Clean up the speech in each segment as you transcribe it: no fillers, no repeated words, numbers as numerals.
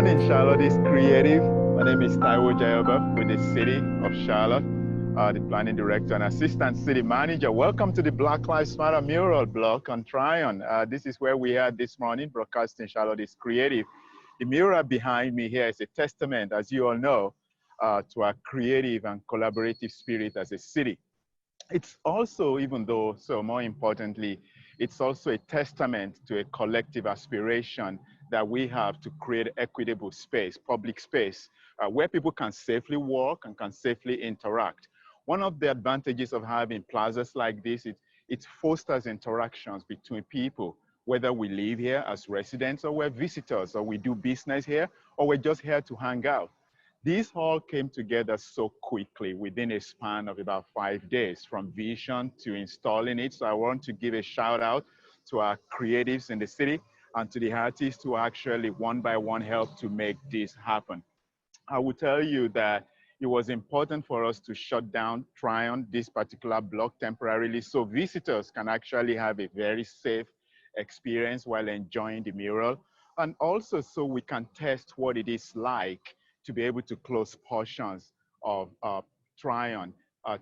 morning, Charlotte is creative. My name is Taiwo Jayoba with the City of Charlotte, the Planning Director and Assistant City Manager. Welcome to the Black Lives Matter mural block on Tryon. This is where we are this morning, broadcasting Charlotte is creative. The mural behind me here is a testament, as you all know, to our creative and collaborative spirit as a city. It's also, even though, so more importantly, it's also a testament to a collective aspiration that we have to create equitable space, public space, where people can safely walk and can safely interact. One of the advantages of having plazas like this, it fosters interactions between people, whether we live here as residents or we're visitors or we do business here or we're just here to hang out. These all came together so quickly within a span of about 5 days, from vision to installing it. So I want to give a shout out to our creatives in the city and to the artists who actually one by one helped to make this happen. I will tell you that it was important for us to shut down Tryon, this particular block, temporarily, so visitors can actually have a very safe experience while enjoying the mural, and also so we can test what it is like to be able to close portions of Tryon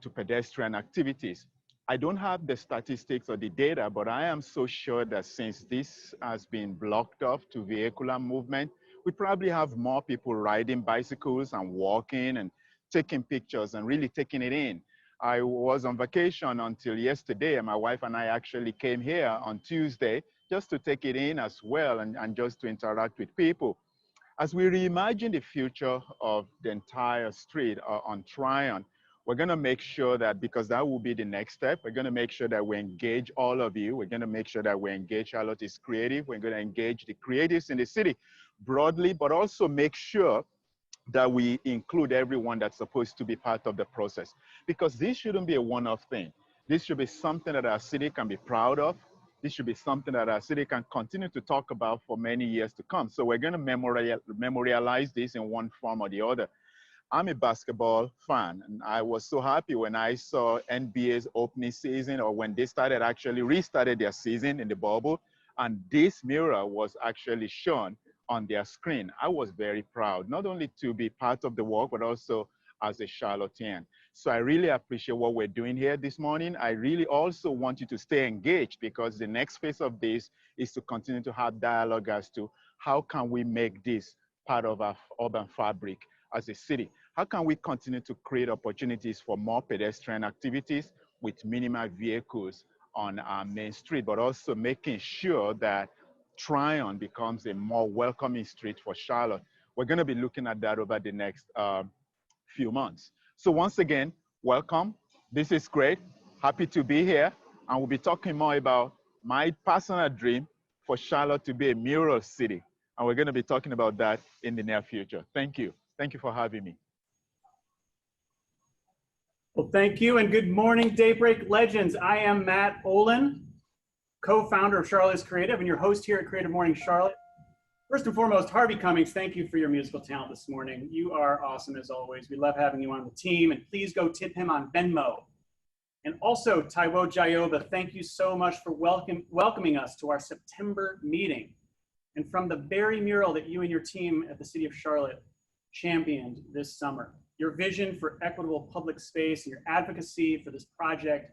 to pedestrian activities. I don't have the statistics or the data, but I am so sure that since this has been blocked off to vehicular movement, we probably have more people riding bicycles and walking and taking pictures and really taking it in. I was on vacation until yesterday, and my wife and I actually came here on Tuesday just to take it in as well and just to interact with people. As we reimagine the future of the entire street on Tryon, we're going to make sure that, because that will be the next step, we're going to make sure that we engage all of you. We're going to make sure that we engage Charlotte is Creative. We're going to engage the creatives in the city broadly, but also make sure that we include everyone that's supposed to be part of the process. Because this shouldn't be a one-off thing. This should be something that our city can be proud of. This should be something that our city can continue to talk about for many years to come. So we're going to memorialize this in one form or the other. I'm a basketball fan, and I was so happy when I saw NBA's opening season, or when they restarted their season in the bubble, and this mural was actually shown on their screen. I was very proud, not only to be part of the work, but also as a Charlottean. So I really appreciate what we're doing here this morning. I really also want you to stay engaged, because the next phase of this is to continue to have dialogue as to how can we make this part of our urban fabric as a city. How can we continue to create opportunities for more pedestrian activities with minimal vehicles on our main street, but also making sure that Tryon becomes a more welcoming street for Charlotte. We're going to be looking at that over the next few months. So once again, welcome. This is great. Happy to be here. And we'll be talking more about my personal dream for Charlotte to be a mural city. And we're going to be talking about that in the near future. Thank you. Thank you for having me. Well, thank you, and good morning, Daybreak Legends. I am Matt Olin, co-founder of Charlotte is Creative and your host here at Creative Mornings Charlotte. First and foremost, Harvey Cummings, thank you for your musical talent this morning. You are awesome as always. We love having you on the team, and please go tip him on Venmo. And also, Taiwo Jayoba, thank you so much for welcoming us to our September meeting. And from the very mural that you and your team at the City of Charlotte championed this summer. Your vision for equitable public space and your advocacy for this project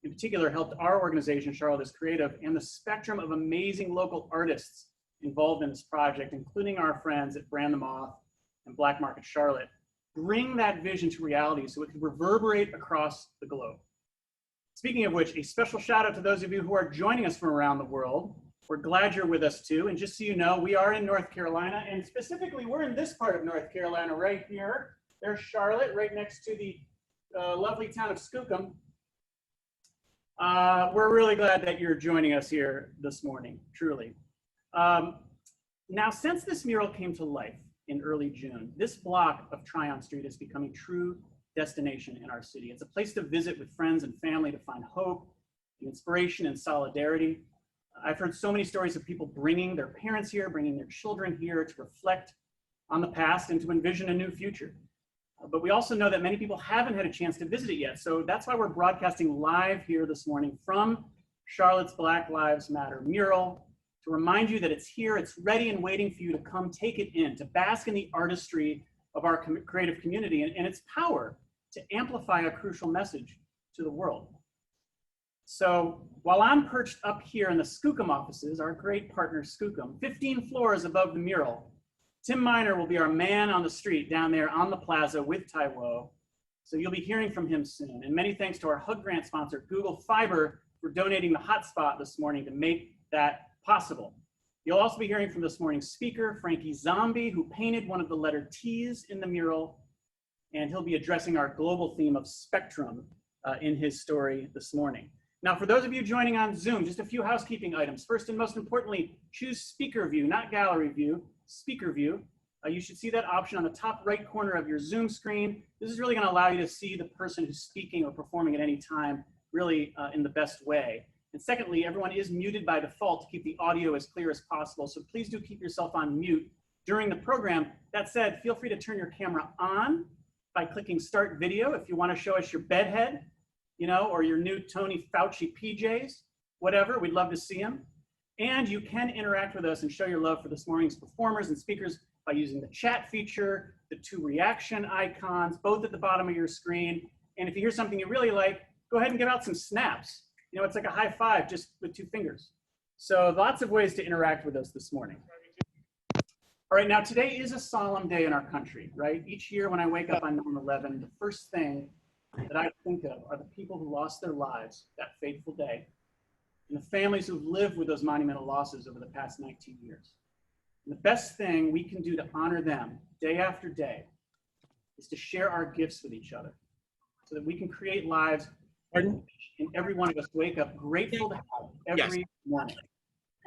in particular helped our organization, Charlotte is Creative, and the spectrum of amazing local artists involved in this project, including our friends at Brand the Moth and Black Market Charlotte, bring that vision to reality so it can reverberate across the globe. Speaking of which, a special shout out to those of you who are joining us from around the world. We're glad you're with us too. And just so you know, we are in North Carolina, and specifically we're in this part of North Carolina right here. There's Charlotte, right next to the lovely town of Skookum. We're really glad that you're joining us here this morning, truly. Now, since this mural came to life in early June, this block of Tryon Street is becoming a true destination in our city. It's a place to visit with friends and family to find hope, inspiration, and solidarity. I've heard so many stories of people bringing their parents here, bringing their children here to reflect on the past and to envision a new future. But we also know that many people haven't had a chance to visit it yet. So that's why we're broadcasting live here this morning from Charlotte's Black Lives Matter mural. to remind you that it's here, it's ready and waiting for you to come take it in, to bask in the artistry of our creative community and its power to amplify a crucial message to the world. So while I'm perched up here in the Skookum offices, our great partner Skookum, 15 floors above the mural, Tim Miner will be our man on the street down there on the plaza with Taiwo. So you'll be hearing from him soon. And many thanks to our HUG grant sponsor, Google Fiber, for donating the hotspot this morning to make that possible. You'll also be hearing from this morning's speaker, Frankie Zombie, who painted one of the letter T's in the mural, and he'll be addressing our global theme of spectrum in his story this morning. Now, for those of you joining on Zoom, just a few housekeeping items. First and most importantly, choose speaker view, not gallery view, speaker view. You should see that option on the top right corner of your Zoom screen. This is really going to allow you to see the person who's speaking or performing at any time really in the best way. And secondly, everyone is muted by default to keep the audio as clear as possible. So please do keep yourself on mute during the program. That said, feel free to turn your camera on by clicking Start Video if you want to show us your bedhead, you know, or your new Tony Fauci PJs, whatever. We'd love to see them. And you can interact with us and show your love for this morning's performers and speakers by using the chat feature, the 2 reaction icons, both at the bottom of your screen. And if you hear something you really like, go ahead and give out some snaps. You know, it's like a high five just with 2 fingers. So lots of ways to interact with us this morning. All right, now today is a solemn day in our country, right? Each year when I wake up on 9/11, the first thing that I think of are the people who lost their lives that fateful day, and the families who've lived with those monumental losses over the past 19 years. And the best thing we can do to honor them day after day is to share our gifts with each other so that we can create lives and every one of us wake up grateful to have every morning.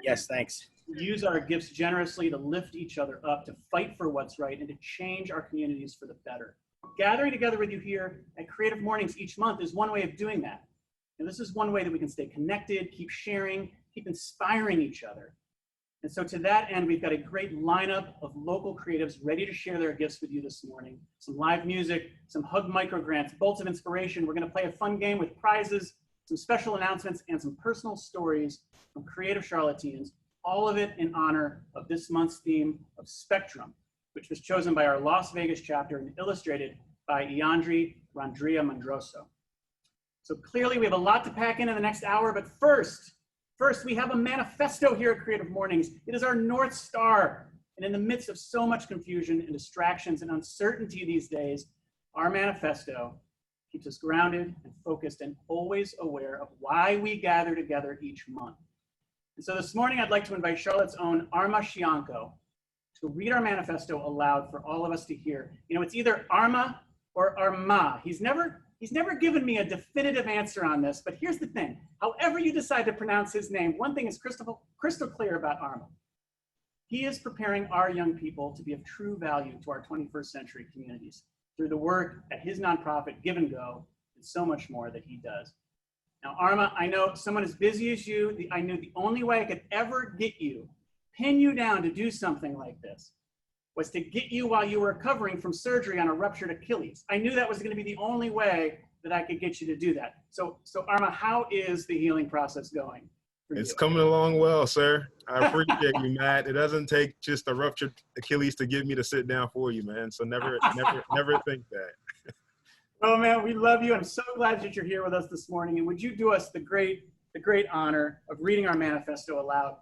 Yes, thanks. Use our gifts generously to lift each other up, to fight for what's right, and to change our communities for the better. Gathering together with you here at Creative Mornings each month is one way of doing that. And this is one way that we can stay connected, keep sharing, keep inspiring each other. And so to that end, we've got a great lineup of local creatives ready to share their gifts with you this morning. Some live music, some HUG micro grants, bolts of inspiration. We're going to play a fun game with prizes, some special announcements, and some personal stories from creative Charlotteans, all of it in honor of this month's theme of Spectrum, which was chosen by our Las Vegas chapter and illustrated by Iandri Randria Mondroso. So clearly we have a lot to pack in the next hour, but first, we have a manifesto here at Creative Mornings. It is our North Star. And in the midst of so much confusion and distractions and uncertainty these days, our manifesto keeps us grounded and focused and always aware of why we gather together each month. And so this morning, I'd like to invite Charlotte's own Arma Shianko to read our manifesto aloud for all of us to hear. You know, it's either Arma or Arma. He's never given me a definitive answer on this, but here's the thing. However you decide to pronounce his name, one thing is crystal clear about Arma. He is preparing our young people to be of true value to our 21st century communities through the work at his nonprofit, Give and Go, and so much more that he does. Now, Arma, I know someone as busy as you, I knew the only way I could ever get you, pin you down to do something like this, was to get you while you were recovering from surgery on a ruptured Achilles. I knew that was going to be the only way that I could get you to do that. So Arma, how is the healing process going for you? It's coming along well, sir. I appreciate you, Matt. It doesn't take just a ruptured Achilles to get me to sit down for you, man. So never think that. Oh man, we love you. I'm so glad that you're here with us this morning. And would you do us the great honor of reading our manifesto aloud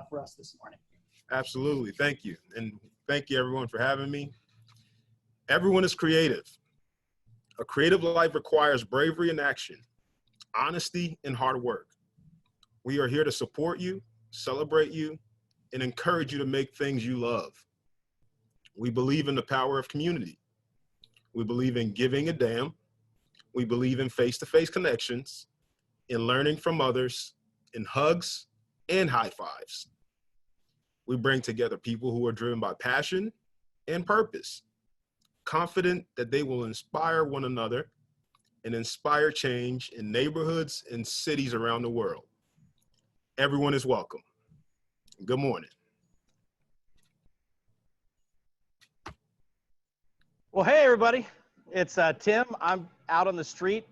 for us this morning? Absolutely. Thank you. And thank you, everyone, for having me. Everyone is creative. A creative life requires bravery and action, honesty and hard work. We are here to support you, celebrate you, and encourage you to make things you love. We believe in the power of community. We believe in giving a damn. We believe in face-to-face connections, in learning from others, in hugs and high fives. We bring together people who are driven by passion and purpose, confident that they will inspire one another and inspire change in neighborhoods and cities around the world. Everyone is welcome. Good morning. Well, hey, everybody. It's Tim. I'm out on the street.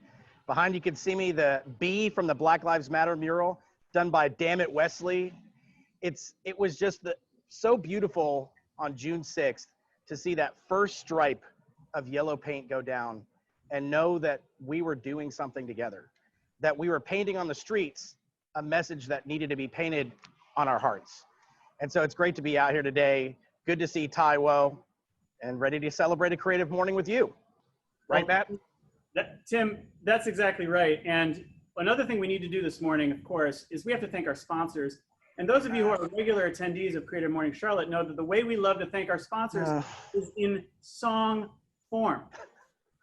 Behind you can see me, the B from the Black Lives Matter mural done by Damn It Wesley. it was just so beautiful on June 6th to see that first stripe of yellow paint go down and know that we were doing something together, that we were painting on the streets a message that needed to be painted on our hearts. And so it's great to be out here today. Good to see Taiwo and ready to celebrate a creative morning with you. Right, Matt? Tim, that's exactly right. And another thing we need to do this morning, of course, is we have to thank our sponsors. And those of you who are regular attendees of Creative Morning Charlotte know that the way we love to thank our sponsors is in song form.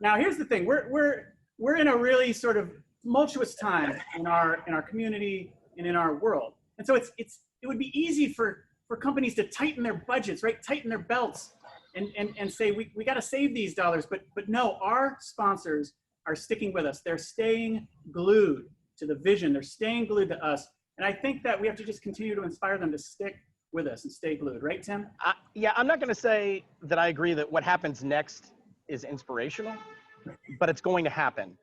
Now, here's the thing: we're in a really sort of tumultuous time in our community and in our world, and so it would be easy for companies to tighten their budgets, right? Tighten their belts, and say we got to save these dollars. But no, our sponsors are sticking with us. They're staying glued to the vision. They're staying glued to us. And I think that we have to just continue to inspire them to stick with us and stay glued, right, Tim? Yeah, I'm not going to say that I agree that what happens next is inspirational, but it's going to happen.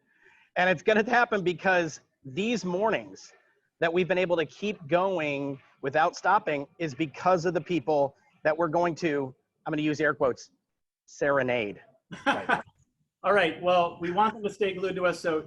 And it's going to happen because these mornings that we've been able to keep going without stopping is because of the people that we're going to, I'm going to use air quotes, serenade. Right. All right, well, we want them to stay glued to us, so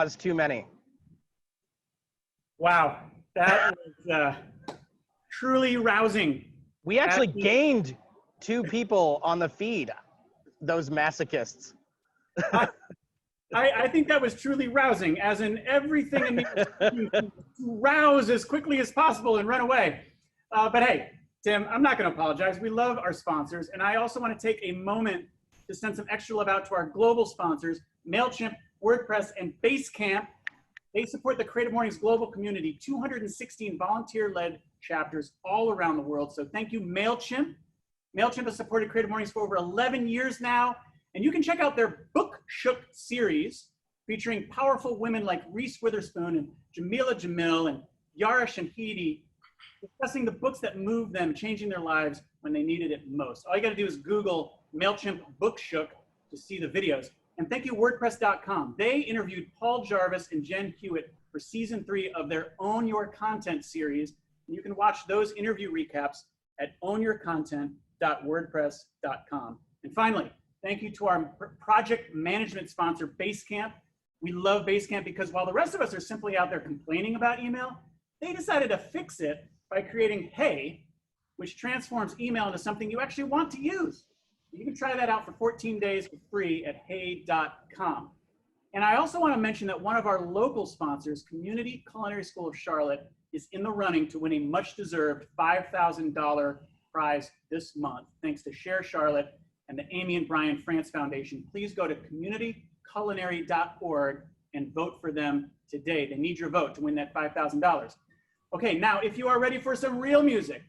It's too many. Wow, that was truly rousing. We actually gained 2 people on the feed, those masochists. I think that was truly rousing, as in everything in me to rouse as quickly as possible and run away. But hey, Tim, I'm not going to apologize. We love our sponsors, and I also want to take a moment to send some extra love out to our global sponsors, MailChimp, WordPress, and Basecamp. They support the Creative Mornings global community, 216 volunteer-led chapters all around the world. So thank you, MailChimp. MailChimp has supported Creative Mornings for over 11 years now. And you can check out their Book Shook series featuring powerful women like Reese Witherspoon and Jamila Jamil and Yara Shahidi, discussing the books that moved them, changing their lives when they needed it most. All you got to do is Google MailChimp Book Shook to see the videos. And thank you, WordPress.com. They interviewed Paul Jarvis and Jen Hewitt for season 3 of their Own Your Content series. And you can watch those interview recaps at ownyourcontent.wordpress.com. And finally, thank you to our project management sponsor, Basecamp. We love Basecamp because while the rest of us are simply out there complaining about email, they decided to fix it by creating Hey, which transforms email into something you actually want to use. You can try that out for 14 days for free at hey.com. And I also want to mention that one of our local sponsors, Community Culinary School of Charlotte, is in the running to win a much-deserved $5,000 prize this month, thanks to Share Charlotte and the Amy and Brian France Foundation. Please go to communityculinary.org and vote for them today. They need your vote to win that $5,000. Okay, now if you are ready for some real music,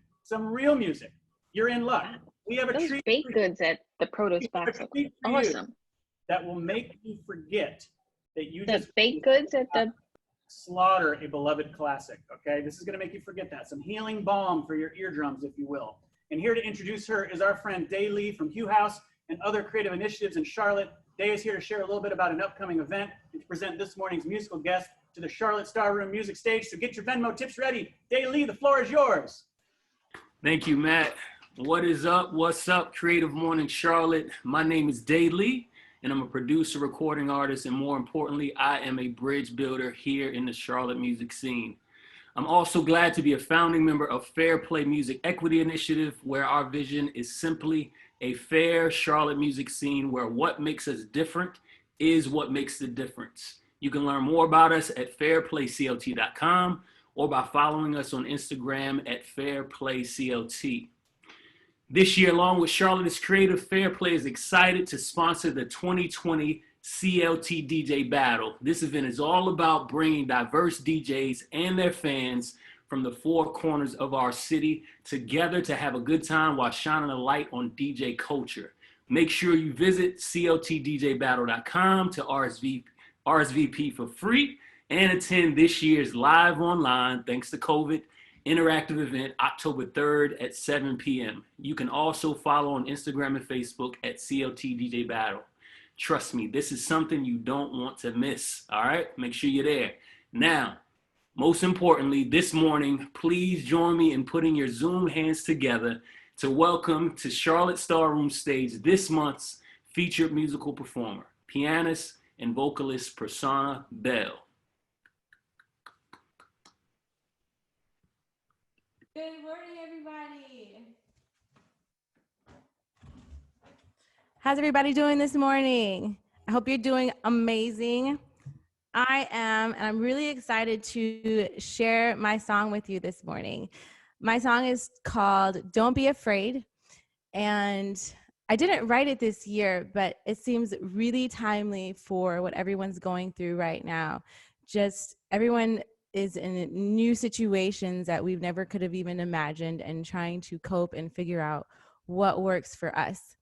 you're in luck. We have a Those treat baked goods at the produce box look awesome. that will make you forget that you The just baked goods at the slaughter a beloved classic, okay? This is gonna make you forget that. Some healing balm for your eardrums, if you will. And here to introduce her is our friend Day Lee from Hugh House and other creative initiatives in Charlotte. Day is here to share a little bit about an upcoming event and to present this morning's musical guest to the Charlotte Star Room music stage. So get your Venmo tips ready. Day Lee, the floor is yours. Thank you, Matt. What is up? What's up, Creative Morning Charlotte? My name is Day Lee, and I'm a producer, recording artist, and more importantly, I am a bridge builder here in the Charlotte music scene. I'm also glad to be a founding member of Fair Play Music Equity Initiative, where our vision is simply a fair Charlotte music scene where what makes us different is what makes the difference. You can learn more about us at fairplayclt.com or by following us on Instagram at fairplayclt. This year, along with Charlotte is Creative, Fair Play is excited to sponsor the 2020 CLT DJ Battle. This event is all about bringing diverse DJs and their fans from the 4 corners of our city together to have a good time while shining a light on DJ culture. Make sure you visit cltdjbattle.com to RSVP for free and attend this year's live online, thanks to COVID, interactive event October 3rd at 7 p.m. You can also follow on Instagram and Facebook at CLT DJ Battle. Trust me, this is something you don't want to miss, all right? Make sure you're there. Now, most importantly, this morning, please join me in putting your Zoom hands together to welcome to Charlotte Star Room stage this month's featured musical performer, pianist and vocalist Persona Bell. Good morning, everybody. How's everybody doing this morning? I hope you're doing amazing. I am, and I'm really excited to share my song with you this morning. My song is called Don't Be Afraid, and I didn't write it this year, but it seems really timely for what everyone's going through right now. Just everyone is in new situations that we've never could have even imagined and trying to cope and figure out what works for us.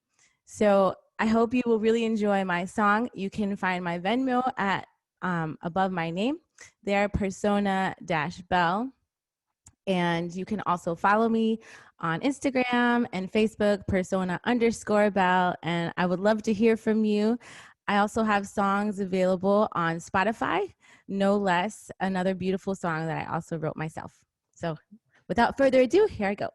So I hope you will really enjoy my song. You can find my Venmo at above my name there, Persona-Bell. And you can also follow me on Instagram and Facebook, Persona_Bell. And I would love to hear from you. I also have songs available on Spotify, no less, another beautiful song that I also wrote myself. So without further ado, here I go.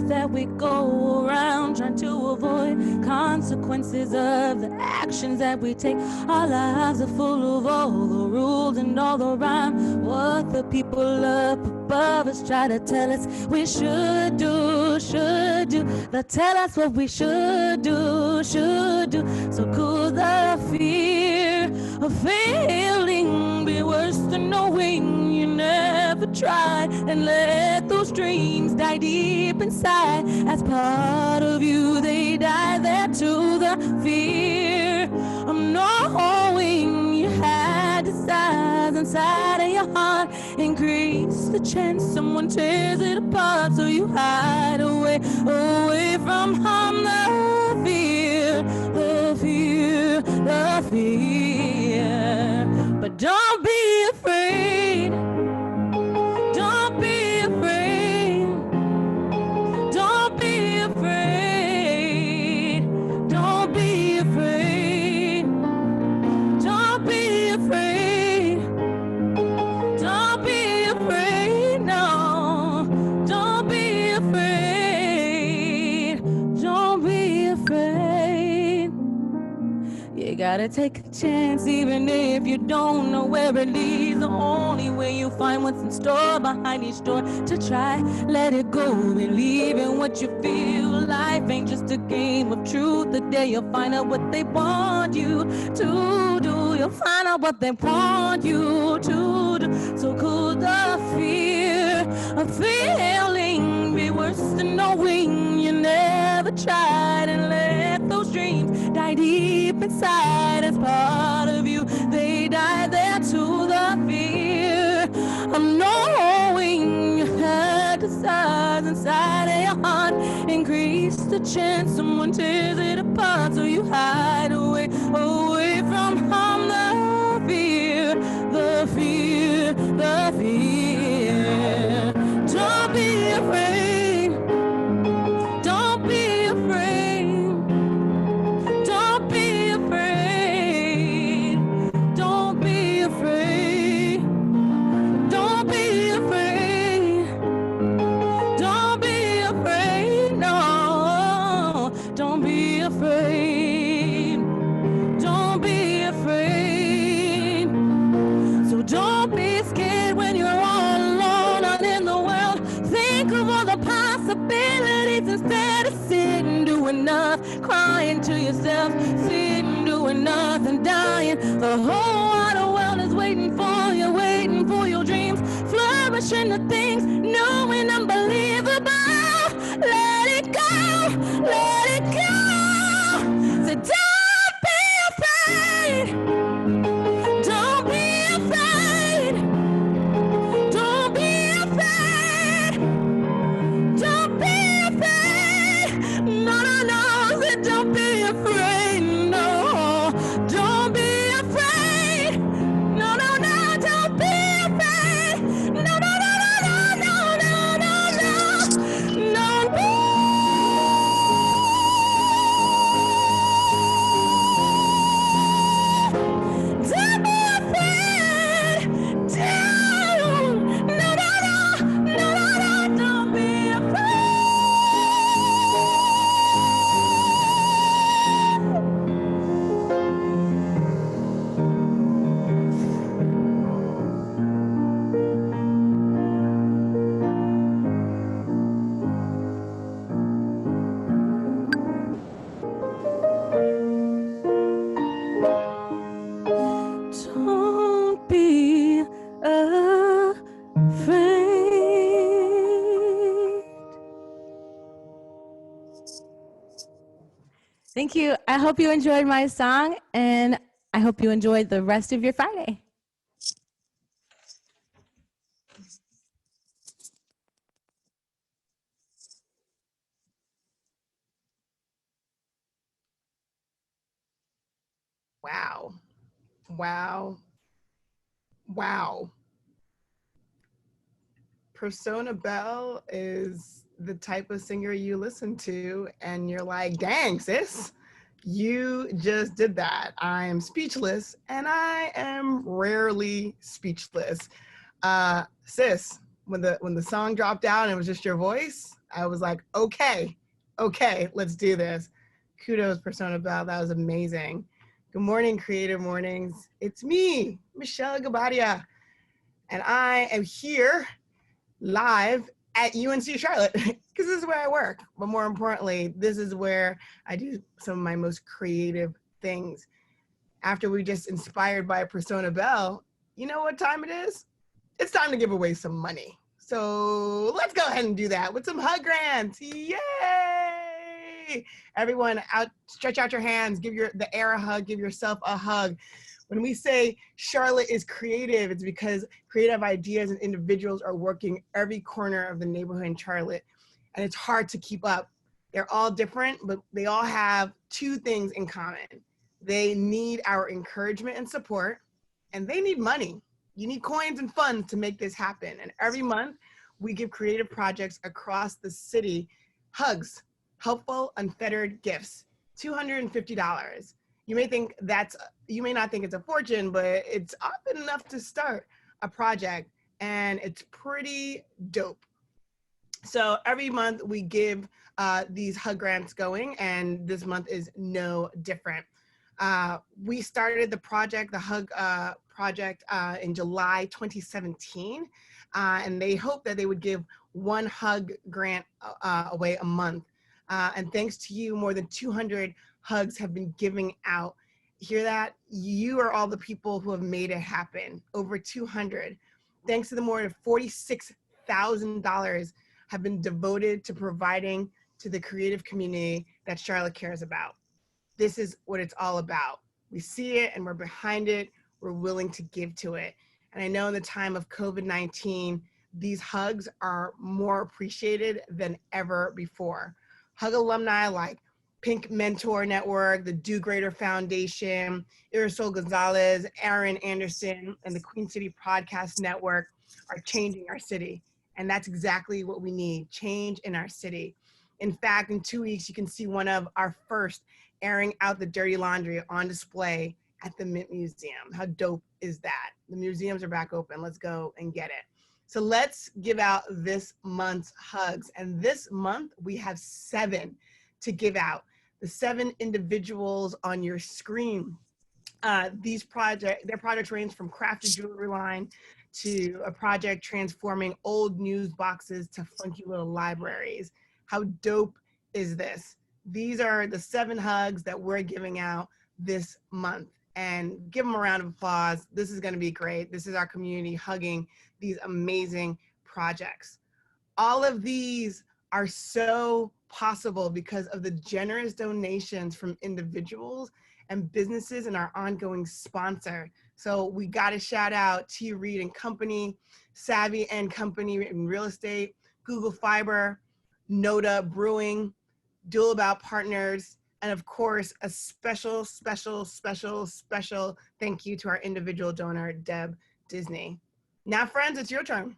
truth that we go around trying to avoid consequences of the actions that we take. Our lives are full of all the rules and all the rhyme. What the people up above us try to tell us we should do, should do. They'll tell us what we should do, should do. So could the fear of failing be worse than knowing you never tried, and let those dreams die deep inside? As part of you they die there to the fear of knowing you had desires inside of your heart. Increase the chance someone tears it apart, so you hide away, away from harm. The fear, the fear, the fear. But don't be afraid. Don't be afraid. Don't be afraid. Don't be afraid. Don't be afraid. Don't be afraid. No. Don't be afraid. Don't be afraid. You gotta take a chance even if you don't know where it leads. The only way you find what's in store behind each door to try. Let it go, believe in what you feel. Life ain't just a game of truth. The day you'll find out what they want you to do, you'll find out what they want you to do. So could the fear of failing be worse than knowing you never tried, and let those dreams die deep inside? As part of you they die there to the fear of knowing you had desires inside of your heart. Increase the chance someone tears it apart, so you hide away, away from harm. The fear, the fear, the fear. Don't be afraid. Don't be afraid. Don't be afraid. Don't be afraid. Don't be afraid. Don't be afraid. No. Don't be afraid. Don't be afraid. So don't be scared when you're all alone out in the world. Think of all the possibilities instead of sitting doing nothing, crying to yourself, sitting doing nothing, dying. The whole wide world is waiting for your dreams, flourishing the things new and unbelievable. Let it go, let it go. So don't be afraid. Don't be afraid. Don't be afraid. Don't be afraid. No, no, no. Say don't be afraid. No. Don't be afraid. No, no, no. Don't be afraid. No, no, no, no, no, no, no, no, no. Don't be. Don't be afraid. Don't. No, no, no. No, no, no. Don't be afraid. Don't be afraid. Thank you. I hope you enjoyed my song, and I hope you enjoyed the rest of your Friday. Wow. Wow. Wow. Persona Belle is the type of singer you listen to and you're like, dang, sis, you just did that. I am speechless, and I am rarely speechless. Sis, when the song dropped out and it was just your voice, I was like, okay, let's do this. Kudos, Persona Bell. That was amazing. Good morning, Creative Mornings. It's me, Michelle Gabadia, and I am here live at UNC Charlotte because this is where I work. But more importantly, this is where I do some of my most creative things. After we just inspired by Persona Bell, you know what time it is? It's time to give away some money. So let's go ahead and do that with some hug grants. Yay! Everyone, stretch out your hands, give the air a hug, give yourself a hug. When we say Charlotte is creative, it's because creative ideas and individuals are working every corner of the neighborhood in Charlotte, and it's hard to keep up. They're all different, but they all have two things in common. They need our encouragement and support, and they need money. You need coins and funds to make this happen. And every month, we give creative projects across the city hugs, helpful, unfettered gifts, $250. You may not think it's a fortune, but it's often enough to start a project, and it's pretty dope. So every month we give these hug grants going, and this month is no different. We started the Hug Project in July 2017, and they hoped that they would give one hug grant away a month. And thanks to you, more than 200 hugs have been giving out. Hear that? You are all the people who have made it happen. Over 200. Thanks to the more than $46,000 have been devoted to providing to the creative community that Charlotte cares about. This is what it's all about. We see it and we're behind it. We're willing to give to it. And I know in the time of COVID-19, these hugs are more appreciated than ever before. Hug alumni like Pink Mentor Network, the Do Greater Foundation, Irisol Gonzalez, Aaron Anderson, and the Queen City Podcast Network are changing our city. And that's exactly what we need, change in our city. In fact, in 2 weeks, you can see one of our first airing out the dirty laundry on display at the Mint Museum. How dope is that? The museums are back open. Let's go and get it. So let's give out this month's hugs. And this month we have 7 to give out. The 7 individuals on your screen. Their projects range from crafted jewelry line to a project transforming old news boxes to funky little libraries. How dope is this? These are the 7 hugs that we're giving out this month, and give them a round of applause. This is going to be great. This is our community hugging these amazing projects. All of these are so possible because of the generous donations from individuals and businesses and our ongoing sponsor. So we got to shout out T. Reed and Company, Savvy and Company in real estate, Google Fiber, Noda Brewing, Dual About Partners, and of course, a special thank you to our individual donor, Deb Disney. Now, friends, it's your turn.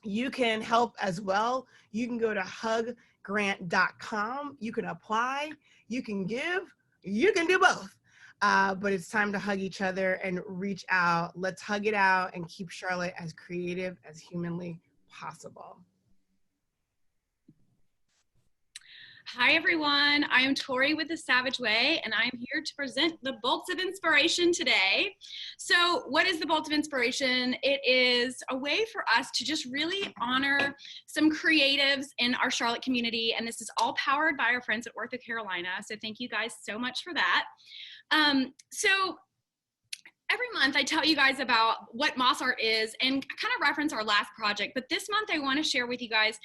You can help as well. You can go to huggrant.com. You can apply, you can give, you can do both. But it's time to hug each other and reach out. Let's hug it out and keep Charlotte as creative as humanly possible. Hi, everyone. I am Tori with The Savage Way, and I'm here to present the Bolts of Inspiration today. So what is the Bolt of Inspiration? It is a way for us to just really honor some creatives in our Charlotte community, and this is all powered by our friends at Ortho Carolina, so thank you guys so much for that. So every month I tell you guys about what Moss Art is and kind of reference our last project, but this month I want to share with you guys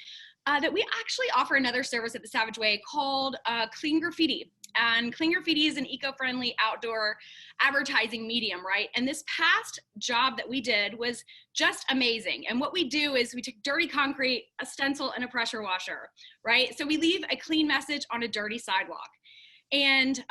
that we actually offer another service at The Savage Way called Clean Graffiti. And Clean Graffiti is an eco-friendly outdoor advertising medium, right? And this past job that we did was just amazing. And what we do is we take dirty concrete, a stencil, and a pressure washer, right? So we leave a clean message on a dirty sidewalk. And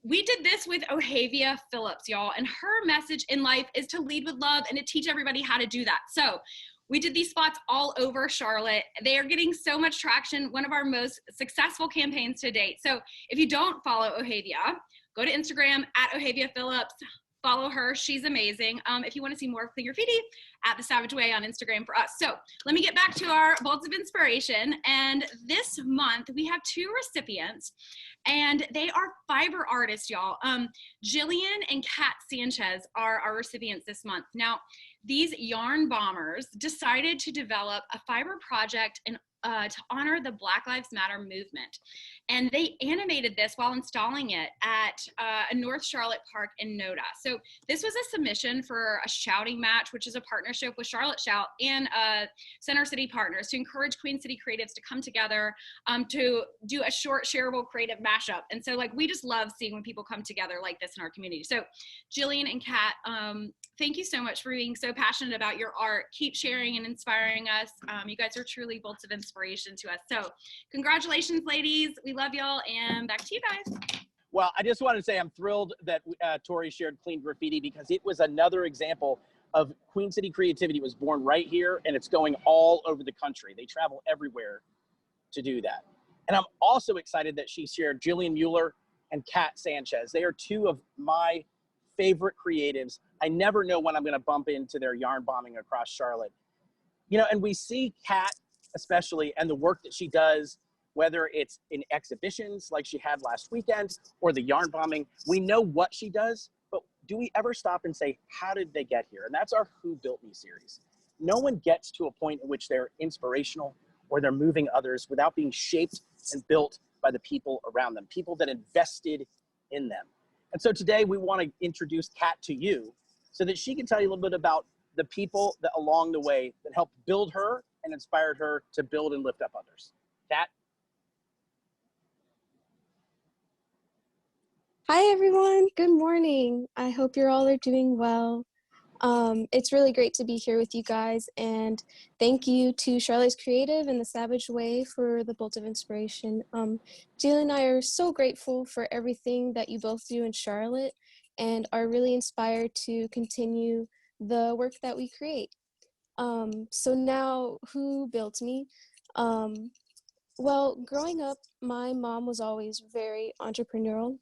we did this with Ohavia Phillips, y'all. And her message in life is to lead with love and to teach everybody how to do that. So we did these spots all over Charlotte. They are getting so much traction, one of our most successful campaigns to date. So if you don't follow Ohavia, go to Instagram at Ohavia Phillips, Follow her. She's amazing. If you want to see more clean graffiti, at The Savage Way on Instagram for us. So let me get back to our Bolts of Inspiration. And this month we have 2 recipients, and they are fiber artists, y'all. Jillian and Kat Sanchez are our recipients this month. Now, these yarn bombers decided to develop a fiber project and to honor the Black Lives Matter movement. And they animated this while installing it at a North Charlotte park in NODA. So this was a submission for a shouting match, which is a partnership with Charlotte Shout and Center City Partners to encourage Queen City creatives to come together to do a short shareable creative mashup. And so like, we just love seeing when people come together like this in our community. So Jillian and Kat, thank you so much for being so passionate about your art. Keep sharing and inspiring us. You guys are truly bolts of inspiration to us. So congratulations, ladies. We love y'all, and back to you guys. Well, I just wanted to say I'm thrilled that Tori shared Clean Graffiti, because it was another example of Queen City creativity. Was born right here, and it's going all over the country. They travel everywhere to do that. And I'm also excited that she shared Jillian Mueller and Kat Sanchez. They are 2 of my favorite creatives. I never know when I'm going to bump into their yarn bombing across Charlotte. You know, and we see Kat especially, and the work that she does, whether it's in exhibitions like she had last weekend or the yarn bombing. We know what she does, but do we ever stop and say, how did they get here? And that's our Who Built Me series. No one gets to a point in which they're inspirational or they're moving others without being shaped and built by the people around them, people that invested in them. And so today we want to introduce Kat to you so that she can tell you a little bit about the people that along the way that helped build her and inspired her to build and lift up others. Kat? Hi, everyone. Good morning. I hope you're all are doing well. It's really great to be here with you guys, and thank you to Charlotte's Creative and The Savage Way for the Bolt of Inspiration. Jill and I are so grateful for everything that you both do in Charlotte and are really inspired to continue the work that we create. So now, who built me? Well, growing up, my mom was always very entrepreneurial.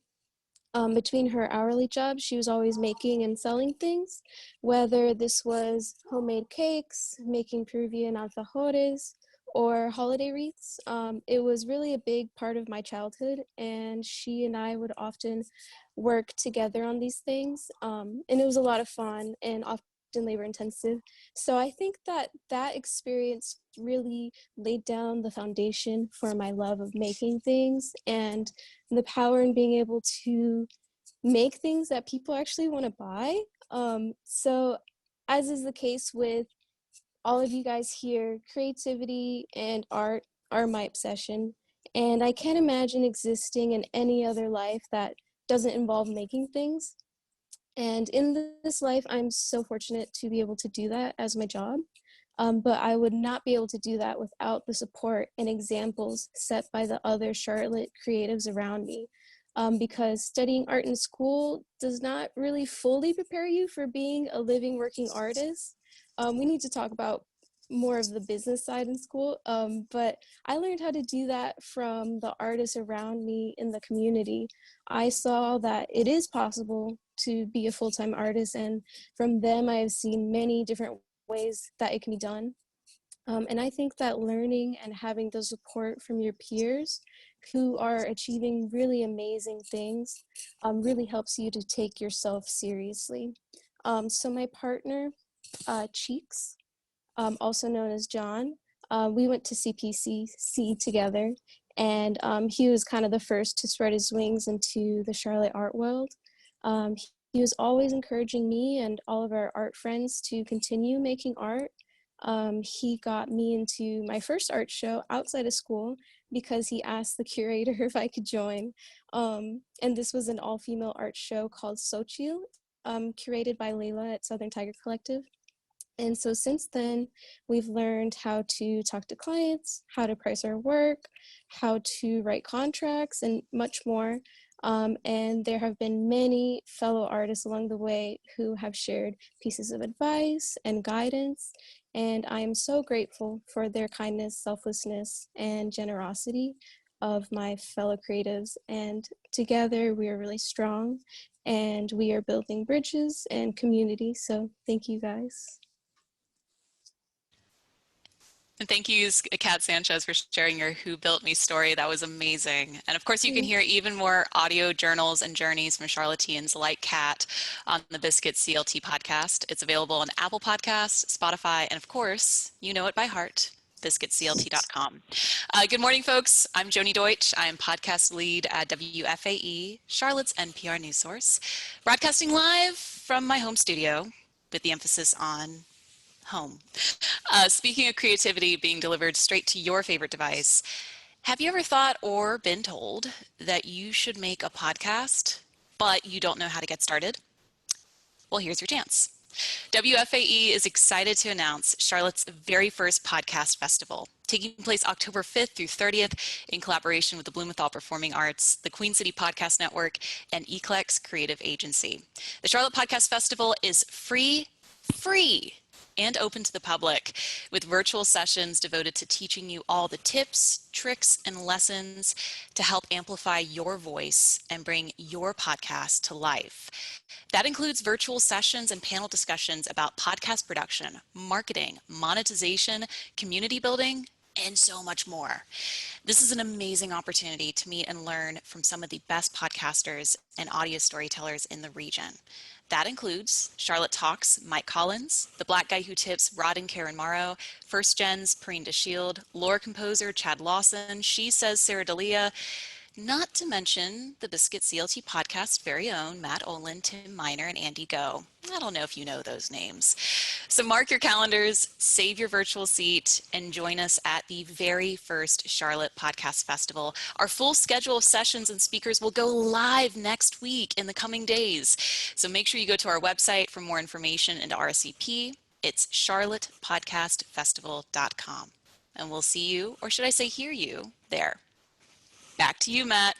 Between her hourly job, she was always making and selling things, whether this was homemade cakes, making Peruvian alfajores, or holiday wreaths. It was really a big part of my childhood, and she and I would often work together on these things, and it was a lot of fun and often labor intensive. So I think that that experience really laid down the foundation for my love of making things and the power in being able to make things that people actually want to buy. So as is the case with all of you guys here, creativity and art are my obsession. And I can't imagine existing in any other life that doesn't involve making things. And in this life, I'm so fortunate to be able to do that as my job. But I would not be able to do that without the support and examples set by the other Charlotte creatives around me. Because studying art in school does not really fully prepare you for being a living, working artist. We need to talk about more of the business side in school, but I learned how to do that from the artists around me in the community. I saw that it is possible to be a full-time artist, and from them I have seen many different ways that it can be done. And I think that learning and having the support from your peers who are achieving really amazing things really helps you to take yourself seriously. So my partner, Cheeks, also known as John, we went to CPCC together, and he was kind of the first to spread his wings into the Charlotte art world. He was always encouraging me and all of our art friends to continue making art. He got me into my first art show outside of school because he asked the curator if I could join. And this was an all-female art show called Xochitl, curated by Layla at Southern Tiger Collective. And so since then, we've learned how to talk to clients, how to price our work, how to write contracts, and much more. And there have been many fellow artists along the way who have shared pieces of advice and guidance. And I am so grateful for their kindness, selflessness, and generosity. of my fellow creatives, and together we are really strong, and we are building bridges and community. So thank you guys. And thank you, Kat Sanchez, for sharing your Who Built Me story. That was amazing. And of course, you can hear even more audio journals and journeys from Charlotteans like Kat on the Biscuit CLT podcast. It's available on Apple Podcasts, Spotify, and of course, you know it by heart, biscuitclt.com. Good morning, folks. I'm Joni Deutsch. I am podcast lead at WFAE, Charlotte's NPR news source, broadcasting live from my home studio with the emphasis on home. Speaking of creativity being delivered straight to your favorite device, have you ever thought or been told that you should make a podcast, but you don't know how to get started? Well, here's your chance. WFAE is excited to announce Charlotte's very first podcast festival, taking place October 5th through 30th in collaboration with the Blumenthal Performing Arts, the Queen City Podcast Network, and Eclex Creative Agency. The Charlotte Podcast Festival is free, and open to the public, with virtual sessions devoted to teaching you all the tips, tricks, and lessons to help amplify your voice and bring your podcast to life. That includes virtual sessions and panel discussions about podcast production, marketing, monetization, community building, and so much more. This is an amazing opportunity to meet and learn from some of the best podcasters and audio storytellers in the region. That includes Charlotte Talks' Mike Collins, The Black Guy Who Tips Rod and Karen Morrow, First Gen's Perrine DeShield, lore composer Chad Lawson, She Says Sarah D'Elia, not to mention the Biscuit CLT podcast very own Matt Olin, Tim Miner, and Andy Go. I don't know if you know those names. So mark your calendars, save your virtual seat, and join us at the very first Charlotte Podcast Festival. Our full schedule of sessions and speakers will go live next week in the coming days. So make sure you go to our website for more information and RSVP. It's charlottepodcastfestival.com. And we'll see you, or should I say hear you, there. Back to you, Matt.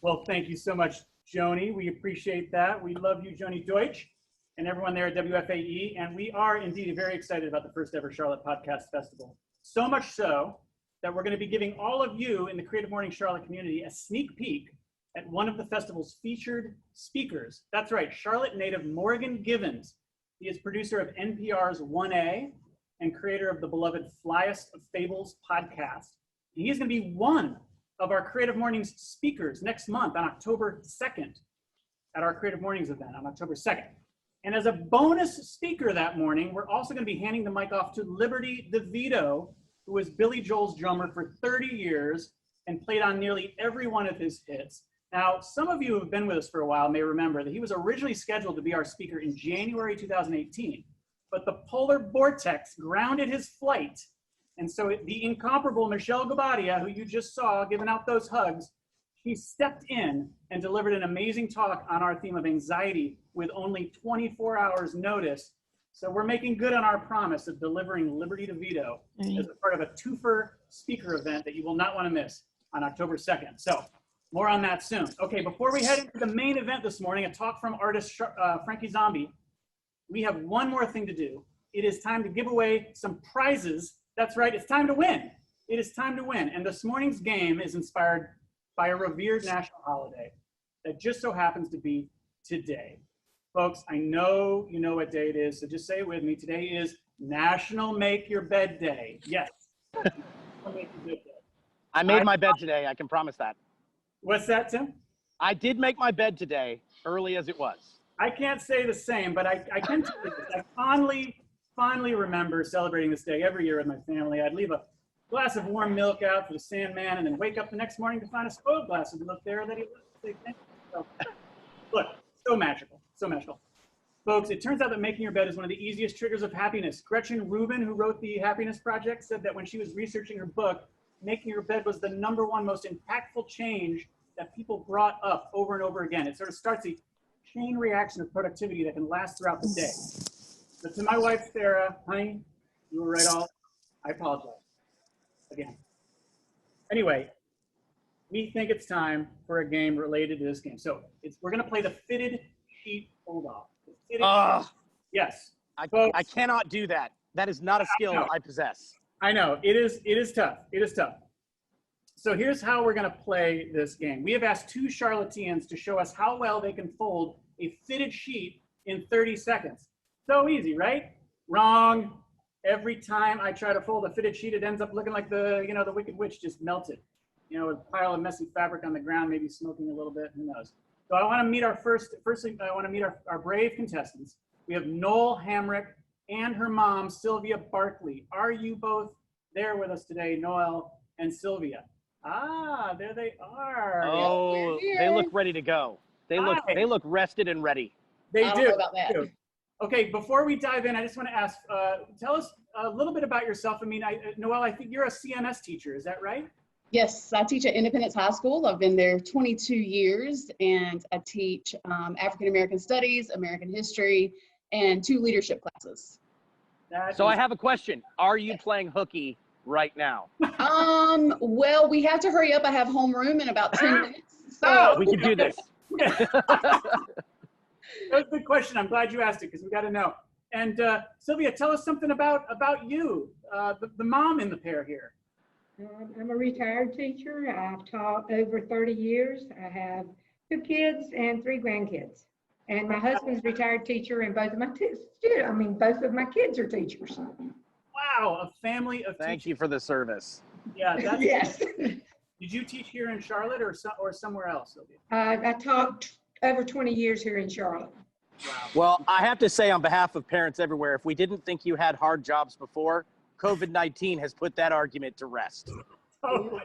Well, thank you so much, Joni. We appreciate that. We love you, Joni Deutsch, and everyone there at WFAE. And we are indeed very excited about the first ever Charlotte Podcast Festival. So much so that we're going to be giving all of you in the Creative Morning Charlotte community a sneak peek at one of the festival's featured speakers. That's right, Charlotte native Morgan Givens. He is producer of NPR's 1A and creator of the beloved Flyest of Fables podcast. And he is going to be one of our Creative Mornings speakers next month on October 2nd at our Creative Mornings event on October 2nd. And as a bonus speaker that morning, we're also going to be handing the mic off to Liberty DeVito, who was Billy Joel's drummer for 30 years and played on nearly every one of his hits. Now, some of you who have been with us for a while may remember that he was originally scheduled to be our speaker in January 2018, but the polar vortex grounded his flight. And so the incomparable Michelle Gabadia, who you just saw giving out those hugs, she stepped in and delivered an amazing talk on our theme of anxiety with only 24 hours notice. So we're making good on our promise of delivering Liberty DeVito as a part of a twofer speaker event that you will not want to miss on October 2nd. So more on that soon. Okay, before we head into the main event this morning, a talk from artist Frankie Zombie, we have one more thing to do. It is time to give away some prizes. That's right, it's time to win. It is time to win. And this morning's game is inspired by a revered national holiday that just so happens to be today. Folks, I know you know what day it is, so just say it with me. Today is National Make Your Bed Day. Yes. I made my bed today, I can promise that. What's that, Tim? I did make my bed today, early as it was. I can't say the same, but I can tell you this. I fondly remember celebrating this day every year with my family. I'd leave a glass of warm milk out for the Sandman and then wake up the next morning to find a spoiled glass of milk there that he would say thank you. So, look, so magical, so magical. Folks, it turns out that making your bed is one of the easiest triggers of happiness. Gretchen Rubin, who wrote the Happiness Project, said that when she was researching her book, making your bed was the #1 most impactful change that people brought up over and over again. It sort of starts a chain reaction of productivity that can last throughout the day. So to my wife, Sarah, honey, you were right all. I apologize again. Anyway, we think it's time for a game related to this game. So we're going to play the fitted sheet hold off. Yes. I cannot do that. That is not a skill I possess. I know. It is tough. It is tough. So here's how we're going to play this game. We have asked 2 charlatans to show us how well they can fold a fitted sheet in 30 seconds. So easy, right? Wrong. Every time I try to fold a fitted sheet, it ends up looking like the Wicked Witch just melted. A pile of messy fabric on the ground, maybe smoking a little bit, who knows. So I want to meet firstly, I want to meet our brave contestants. We have Noel Hamrick and her mom, Sylvia Barkley. Are you both there with us today, Noel and Sylvia? Ah, there they are. Oh, they look ready to go. They look rested and ready. They I do. don't know about that. Okay, before we dive in, I just want to ask, tell us a little bit about yourself. I mean, Noel, I think you're a CMS teacher, is that right? Yes, I teach at Independence High School. I've been there 22 years, and I teach African American Studies, American History, and 2 leadership classes. So I have a question. Are you playing hooky right now? Well, we have to hurry up. I have homeroom in about 10 minutes. So We can do this. That's a good question. I'm glad you asked it because we got to know. And Sylvia, tell us something about you, the mom in the pair here. I'm a retired teacher. I've taught over 30 years. I have 2 kids and 3 grandkids. And my husband's a retired teacher, and both of my both of my kids are teachers. Wow, a family of Thank teachers. you for the service. Yeah, that's Yes. Did you teach here in Charlotte or somewhere else, Sylvia? I taught over 20 years here in Charlotte. Wow. Well, I have to say on behalf of parents everywhere, if we didn't think you had hard jobs before, COVID-19 has put that argument to rest. Oh,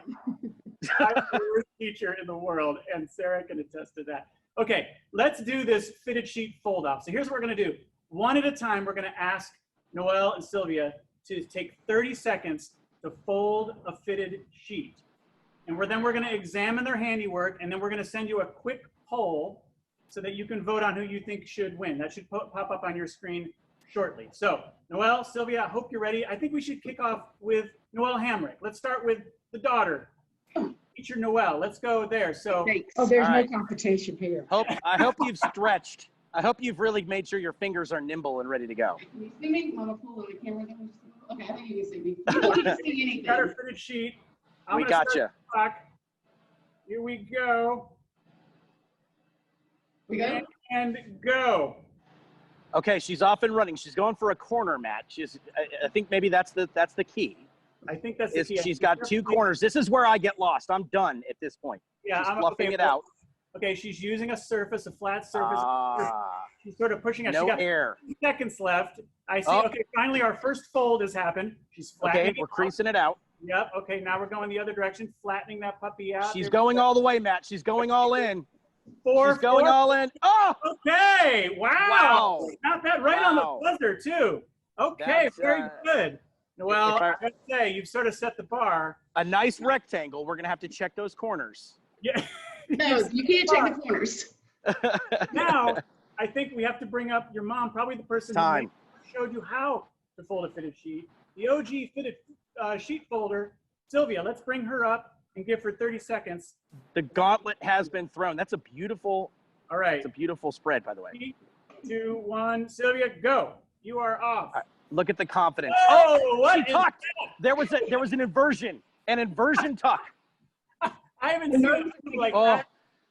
I'm the worst teacher in the world, and Sarah can attest to that. Okay, let's do this fitted sheet fold off. So here's what we're going to do. One at a time, we're going to ask Noel and Sylvia to take 30 seconds to fold a fitted sheet. And then we're going to examine their handiwork, and then we're going to send you a quick poll so that you can vote on who you think should win. That should pop up on your screen shortly. So Noel, Sylvia, I hope you're ready. I think we should kick off with Noel Hamrick. Let's start with the daughter, teacher Noel. Let's go there. So there's no competition here. I hope you've stretched. I hope you've really made sure your fingers are nimble and ready to go. Can you see me? I'm gonna pull on the camera. Okay, I think you can see me. You can't see anything. Got her fitted sheet. We got you. Here we go. We go. And go. Okay, she's off and running. She's going for a corner, Matt. I think maybe that's the key. I think that's the key. She's got 2 corners. This is where I get lost. I'm done at this point. Yeah, she's fluffing it out. Okay, she's using a surface, a flat surface. She's sort of pushing it. No She got air. 2 seconds left. I see. Oh. Okay, finally our first fold has happened. She's flattening Okay, we're creasing it out. Yep. Okay, now we're going the other direction, flattening that puppy out. She's going all the way, Matt. She's going all in. She's going all in. Oh! Okay. Wow. Not bad. Right on the buzzer too. Okay, That's, very good. Well, I gotta say, you've sort of set the bar. A nice rectangle. We're gonna have to check those corners. Yeah. No, you can't check the corners. Now, I think we have to bring up your mom, probably the person who showed you how to fold a fitted sheet. The OG fitted sheet folder, Sylvia. Let's bring her up and give her 30 seconds. The gauntlet has been thrown. That's a beautiful. All right. It's a beautiful spread, by the way. 3, 2, 1. Sylvia, go. You are off. Look at the confidence. Oh, what she tucked. There was an inversion. An inversion tuck. I haven't seen anything like that.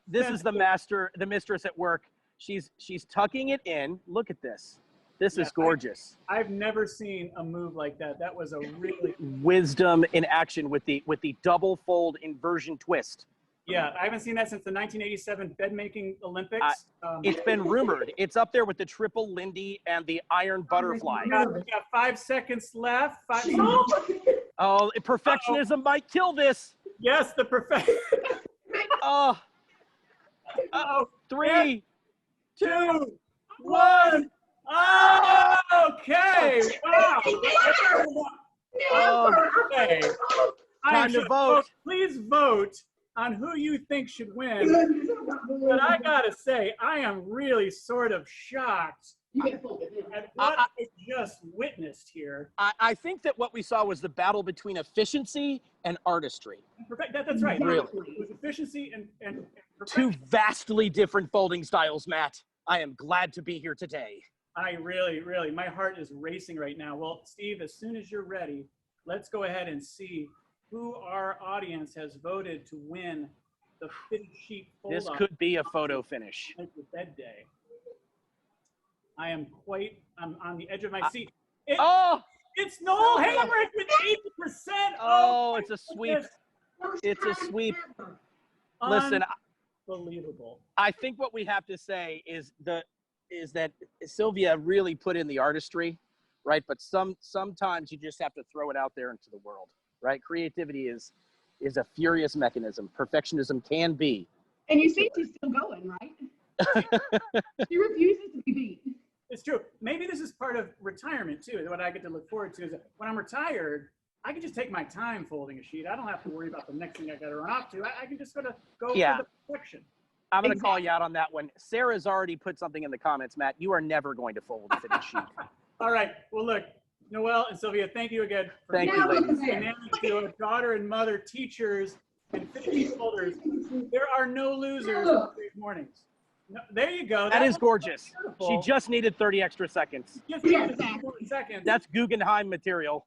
This is the mistress at work. She's tucking it in. Look at this. This is gorgeous. I've never seen a move like that. That was a really wisdom in action with the double fold inversion twist. Yeah, I haven't seen that since the 1987 bed making Olympics. It's been rumored. It's up there with the triple Lindy and the iron butterfly. We got 5 seconds left. Oh, perfectionism might kill this. Yes, the perfection. Oh. 3, 2, 1. Oh, okay. Wow. Okay. Time to vote. Please vote on who you think should win. But I gotta say, I am really sort of shocked at what I just witnessed here. I think that what we saw was the battle between efficiency and artistry. That's right. Really. It was efficiency and 2 vastly different folding styles, Matt. I am glad to be here today. I really, my heart is racing right now. Well, Steve, as soon as you're ready, let's go ahead and see who our audience has voted to win the fitted sheet fold This could be a photo finish. Make your bed day. I'm on the edge of my seat. It's Noel Hamrick with 80%. Oh, it's a sweep. It's a sweep. Listen, unbelievable. I think what we have to say is that Sylvia really put in the artistry, right? But sometimes you just have to throw it out there into the world, right? Creativity is a furious mechanism. Perfectionism can be. And you see she's still going, right? She refuses to be beat. It's true. Maybe this is part of retirement too. What I get to look forward to is that when I'm retired, I can just take my time folding a sheet. I don't have to worry about the next thing I got to run off to. I can just sort of go for the perfection. I'm going to call you out on that one. Sarah's already put something in the comments, Matt. You are never going to fold a fitted sheet. All right. Well, look, Noelle and Sylvia, thank you again for being ladies. dynamic duo, daughter and mother, teachers, and fitted sheet folders. There are no losers in Creative Mornings. No, there you go. That is gorgeous. Beautiful. She just needed 30 extra seconds. Seconds. That's Guggenheim material.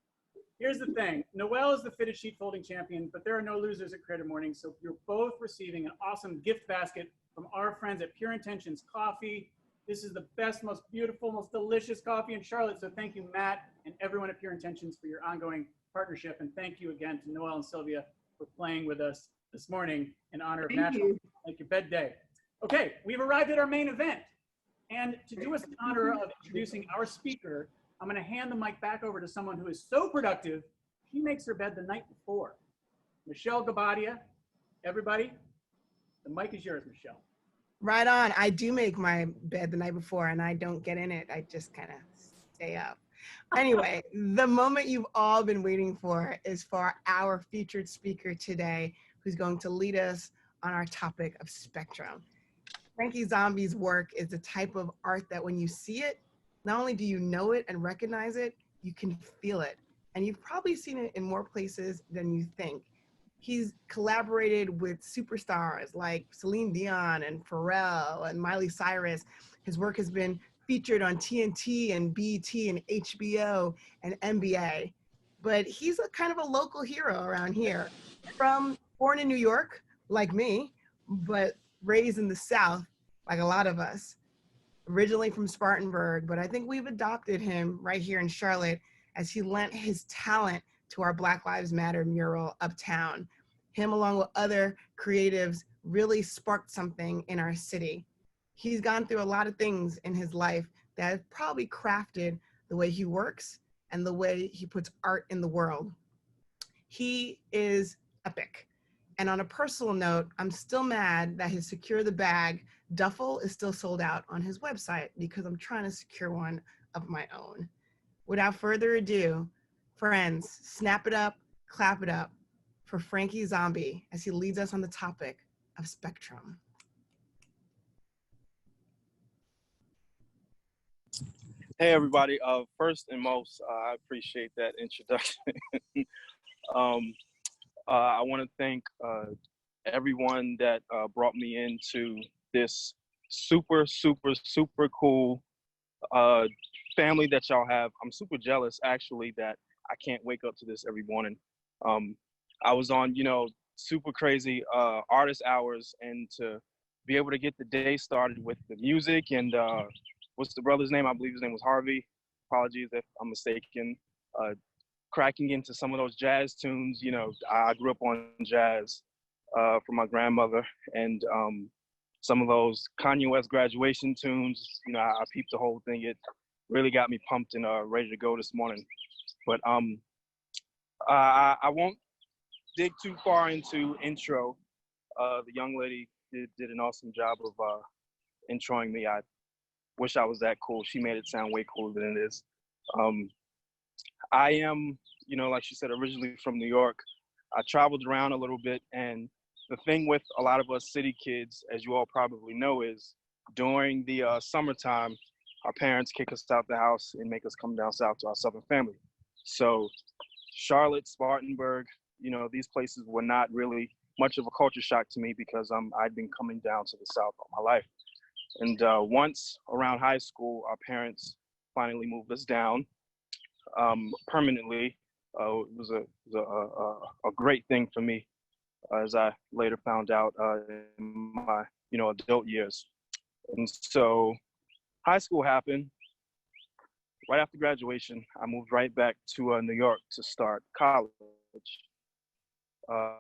Here's the thing. Noelle is the fitted sheet folding champion, but there are no losers at Creative Mornings. So you're both receiving an awesome gift basket from our friends at Pure Intentions Coffee. This is the best, most beautiful, most delicious coffee in Charlotte. So thank you, Matt, and everyone at Pure Intentions for your ongoing partnership. And thank you again to Noelle and Sylvia for playing with us this morning in honor of National Make Your Bed Day. Okay, we've arrived at our main event. And to do us the honor of introducing our speaker, I'm going to hand the mic back over to someone who is so productive, she makes her bed the night before. Michelle Gabadia, everybody, the mic is yours, Michelle. Right on. I do make my bed the night before and I don't get in it. I just kind of stay up. Anyway, the moment you've all been waiting for is for our featured speaker today, who's going to lead us on our topic of spectrum. Frankie Zombie's work is the type of art that when you see it, not only do you know it and recognize it, you can feel it. And you've probably seen it in more places than you think. He's collaborated with superstars like Celine Dion and Pharrell and Miley Cyrus. His work has been featured on TNT and BET and HBO and NBA. But he's a kind of a local hero around here. Born in New York, like me, but raised in the South, like a lot of us. Originally from Spartanburg, but I think we've adopted him right here in Charlotte as he lent his talent to our Black Lives Matter mural uptown. Him, along with other creatives, really sparked something in our city. He's gone through a lot of things in his life that have probably crafted the way he works and the way he puts art in the world. He is epic. And on a personal note, I'm still mad that his Secure the Bag duffel is still sold out on his website because I'm trying to secure one of my own. Without further ado, friends, snap it up, clap it up for Frankie Zombie as he leads us on the topic of spectrum. Hey everybody, first and most, I appreciate that introduction. I want to thank everyone that brought me into this super cool family that y'all have. I'm super jealous actually that I can't wake up to this every morning. I was on, super crazy artist hours, and to be able to get the day started with the music and what's the brother's name? I believe his name was Harvey. Apologies if I'm mistaken. Cracking into some of those jazz tunes. I grew up on jazz from my grandmother, and some of those Kanye West graduation tunes, I peeped the whole thing. It really got me pumped and ready to go this morning. But I won't dig too far into intro. The young lady did an awesome job of introing me. I wish I was that cool. She made it sound way cooler than it is. I am, like she said, originally from New York. I traveled around a little bit, and the thing with a lot of us city kids, as you all probably know, is during the summertime, our parents kick us out the house and make us come down south to our southern family. So Charlotte, Spartanburg, these places were not really much of a culture shock to me because I'd been coming down to the south all my life. And once around high school, our parents finally moved us down permanently. it was a great thing for me, as I later found out in my adult years. And so high school happened. Right after graduation, I moved right back to New York to start college. Uh,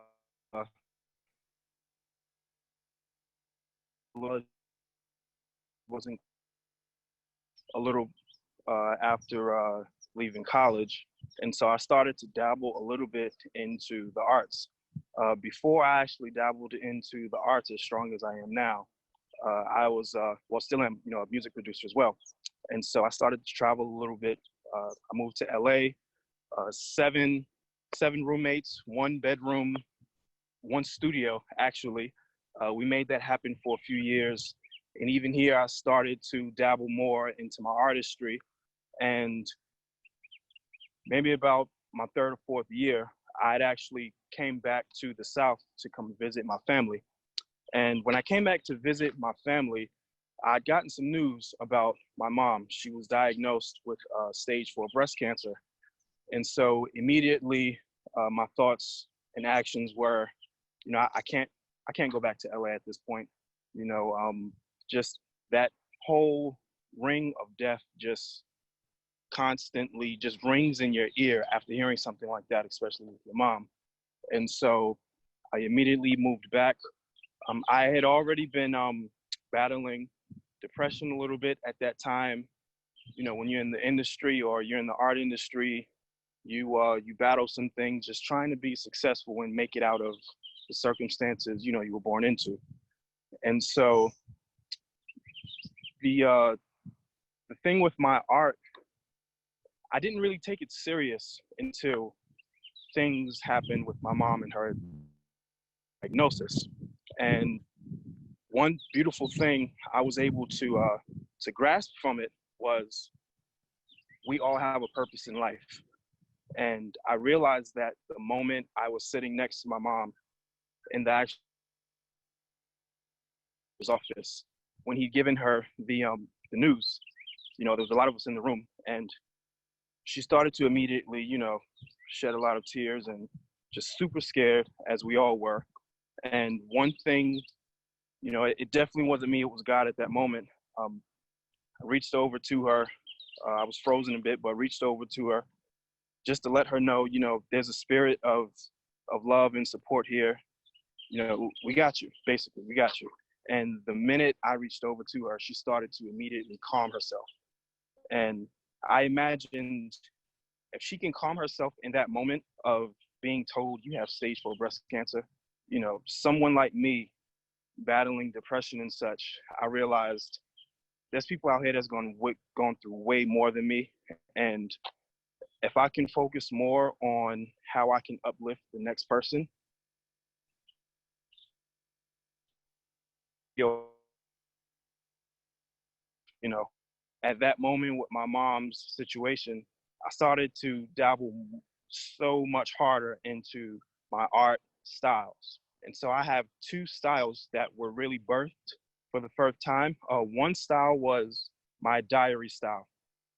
wasn't a little after leaving college, and so I started to dabble a little bit into the arts. Before I actually dabbled into the arts as strong as I am now, I was still am a music producer as well, and so I started to travel a little bit. I moved to LA. Seven roommates, one bedroom, one studio, actually. We made that happen for a few years. And even here, I started to dabble more into my artistry. And maybe about my third or fourth year, I'd actually came back to the South to come visit my family. And when I came back to visit my family, I'd gotten some news about my mom. She was diagnosed with stage 4 breast cancer. And so immediately, my thoughts and actions were, I can't go back to LA at this point. Just that whole ring of death just constantly just rings in your ear after hearing something like that, especially with your mom. And so I immediately moved back. I had already been battling depression a little bit at that time. When you're in the industry or you're in the art industry, you battle some things just trying to be successful and make it out of the circumstances you were born into. And so the thing with my art, I didn't really take it serious until things happened with my mom and her diagnosis. And one beautiful thing I was able to grasp from it was we all have a purpose in life. And I realized that the moment I was sitting next to my mom in the actual office, when he'd given her the news, there was a lot of us in the room, and she started to immediately, shed a lot of tears and just super scared, as we all were. And one thing, it definitely wasn't me, it was God at that moment. I reached over to her. I was frozen a bit, but reached over to her just to let her know, there's a spirit of love and support here. We got you, basically, we got you. And the minute I reached over to her, she started to immediately calm herself. And I imagined if she can calm herself in that moment of being told you have stage 4 breast cancer, someone like me battling depression and such, I realized there's people out here that's gone through way more than me. And if I can focus more on how I can uplift the next person, at that moment with my mom's situation, I started to dabble so much harder into my art styles. And so I have 2 styles that were really birthed for the first time. One style was my diary style.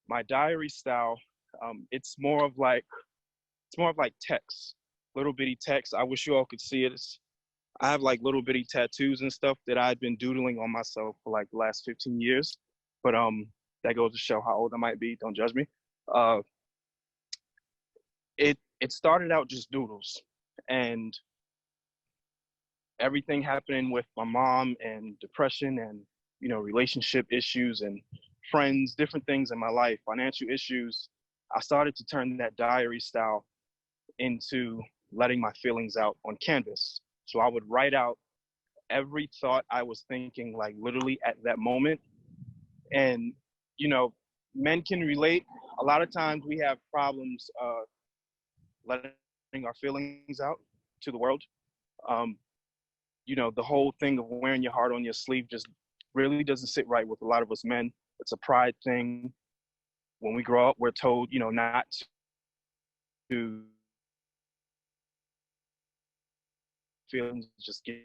My diary style, it's more of like text, little bitty text. I wish you all could see it. I have like little bitty tattoos and stuff that I've been doodling on myself for like the last 15 years. But that goes to show how old I might be. Don't judge me. It started out just doodles, and everything happening with my mom and depression and relationship issues and friends, different things in my life, financial issues. I started to turn that diary style into letting my feelings out on canvas. So I would write out every thought I was thinking, like literally at that moment. And men can relate. A lot of times we have problems letting our feelings out to the world. The whole thing of wearing your heart on your sleeve just really doesn't sit right with a lot of us men. It's a pride thing. When we grow up, we're told, not to feelings, just get,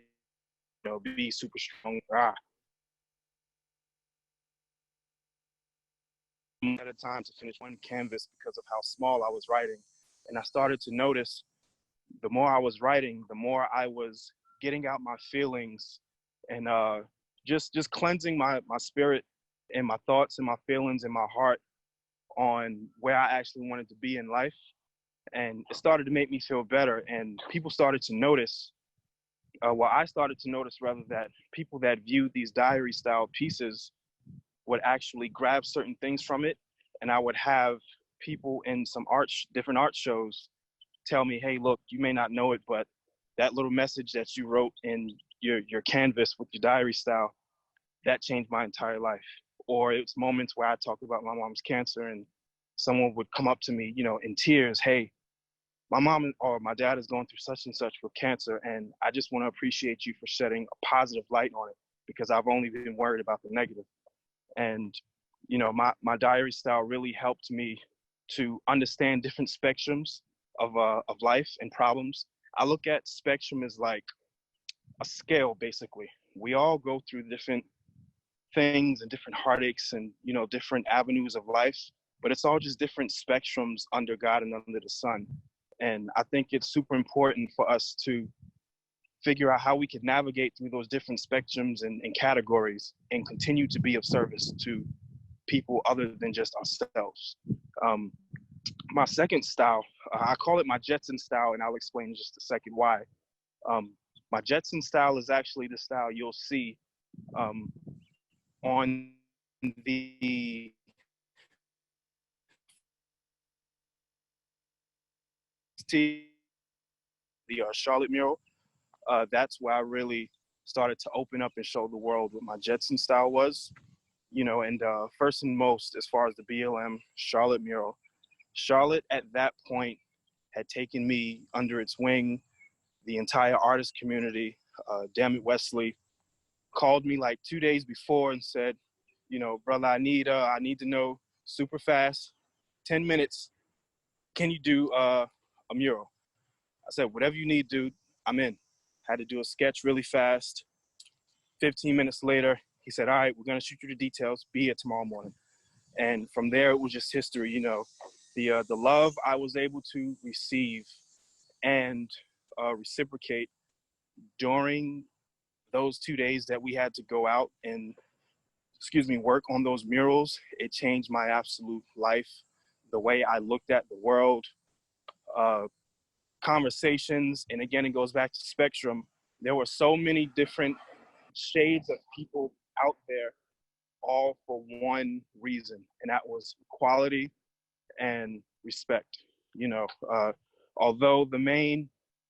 be super strong. At a time to finish one canvas because of how small I was writing. And I started to notice the more I was writing, the more I was getting out my feelings and just cleansing my spirit and my thoughts and my feelings and my heart on where I actually wanted to be in life. And it started to make me feel better. And people started to notice, I started to notice rather, that people that viewed these diary style pieces would actually grab certain things from it. And I would have people in some different art shows tell me, hey, look, you may not know it, but that little message that you wrote in your canvas with your diary style, that changed my entire life. Or it's moments where I talk about my mom's cancer and someone would come up to me, in tears, hey, my mom or my dad is going through such and such with cancer, and I just want to appreciate you for shedding a positive light on it, because I've only been worried about the negative. And, my diary style really helped me to understand different spectrums of life and problems. I look at spectrum as like a scale, basically. We all go through different things and different heartaches and, different avenues of life, but it's all just different spectrums under God and under the sun. And I think it's super important for us to figure out how we can navigate through those different spectrums and categories and continue to be of service to people other than just ourselves. My second style, I call it my Jetson style, and I'll explain in just a second why. My Jetson style is actually the style you'll see on the Charlotte mural. That's where I really started to open up and show the world what my Jetson style was, and first and most, as far as the BLM Charlotte mural, Charlotte at that point had taken me under its wing. The entire artist community, Damn It Wesley, called me like 2 days before and said, brother, I need to know super fast, 10 minutes, can you do a mural? I said, whatever you need, dude, I'm in. Had to do a sketch really fast. 15 minutes later, he said, all right, we're gonna shoot you the details, be here tomorrow morning. And from there, it was just history, the love I was able to receive and reciprocate during those 2 days that we had to go out and, work on those murals. It changed my absolute life, the way I looked at the world, conversations. And again, it goes back to spectrum. There were so many different shades of people out there, all for one reason, and that was equality and respect. Although the main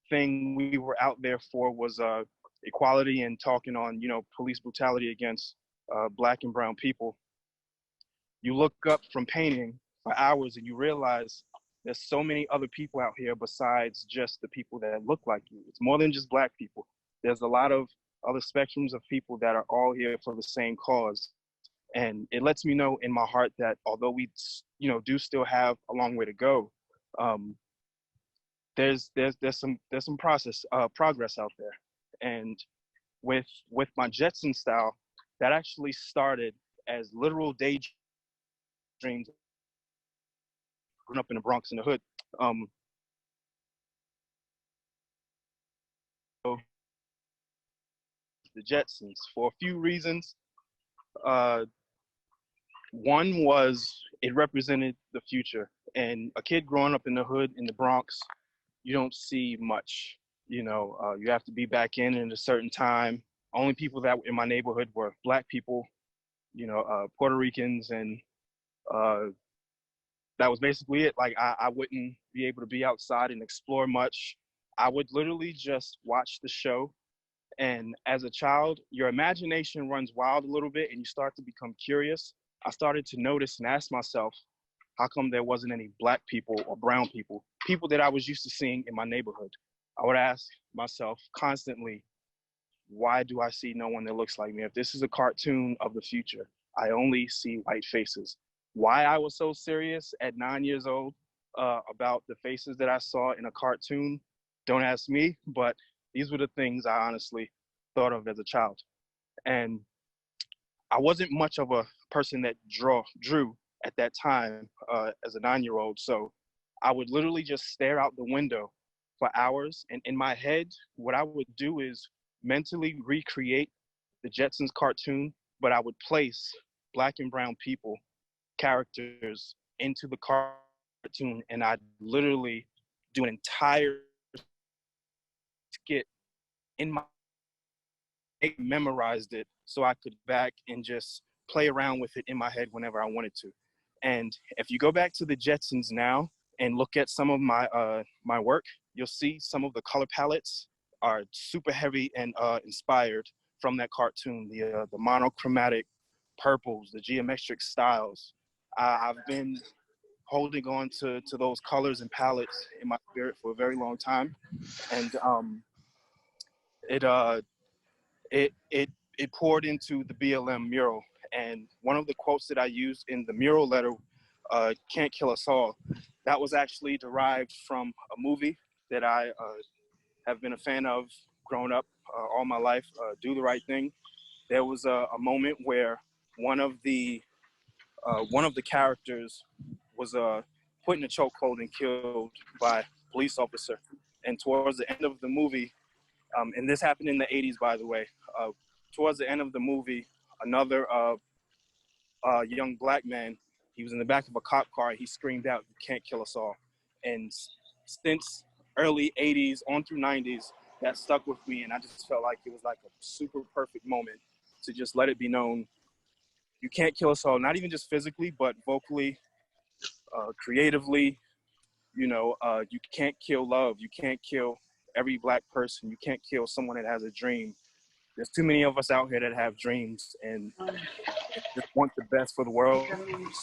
thing we were out there for was equality and talking on, police brutality against Black and brown people, you look up from painting for hours and you realize there's so many other people out here besides just the people that look like you. It's more than just Black people. There's a lot of other spectrums of people that are all here for the same cause. And it lets me know in my heart that although we, do still have a long way to go, there's some progress out there. And with my Jetson style, that actually started as literal daydreams. Growing up in the Bronx in the hood, the Jetsons for a few reasons. One was it represented the future, and a kid growing up in the hood in the Bronx, you don't see much. You have to be back in at a certain time. Only people that were in my neighborhood were Black people, Puerto Ricans, and that was basically it. Like I wouldn't be able to be outside and explore much. I would literally just watch the show. And as a child, your imagination runs wild a little bit and you start to become curious. I started to notice and ask myself, how come there wasn't any Black people or brown people, people that I was used to seeing in my neighborhood? I would ask myself constantly, why do I see no one that looks like me? If this is a cartoon of the future, I only see white faces. Why I was so serious at 9 years old about the faces that I saw in a cartoon, don't ask me, but these were the things I honestly thought of as a child. And I wasn't much of a person that drew at that time as a 9-year-old. So I would literally just stare out the window for hours. And in my head, what I would do is mentally recreate the Jetsons cartoon, but I would place black and brown people, characters into the cartoon, and I'd literally do an entire skit in my memorized it so I could back and just play around with it in my head whenever I wanted to. And if you go back to the Jetsons now and look at some of my my work, you'll see some of the color palettes are super heavy and inspired from that cartoon. The monochromatic purples, the geometric styles. I've been holding on to those colors and palettes in my spirit for a very long time, and it poured into the BLM mural. And one of the quotes that I used in the mural letter, "Can't Kill Us All," that was actually derived from a movie that I have been a fan of growing up all my life, Do the Right Thing. There was a moment where one of the characters was put in a chokehold and killed by a police officer. And towards the end of the movie, and this happened in the 80s, by the way, towards the end of the movie, another young black man, he was in the back of a cop car, he screamed out, "You can't kill us all." And since early 80s on through 90s, that stuck with me, and I just felt like it was like a super perfect moment to just let it be known, you can't kill us all, not even just physically, but vocally, creatively. You know, you can't kill love. You can't kill every black person. You can't kill someone that has a dream. There's too many of us out here that have dreams and just want the best for the world.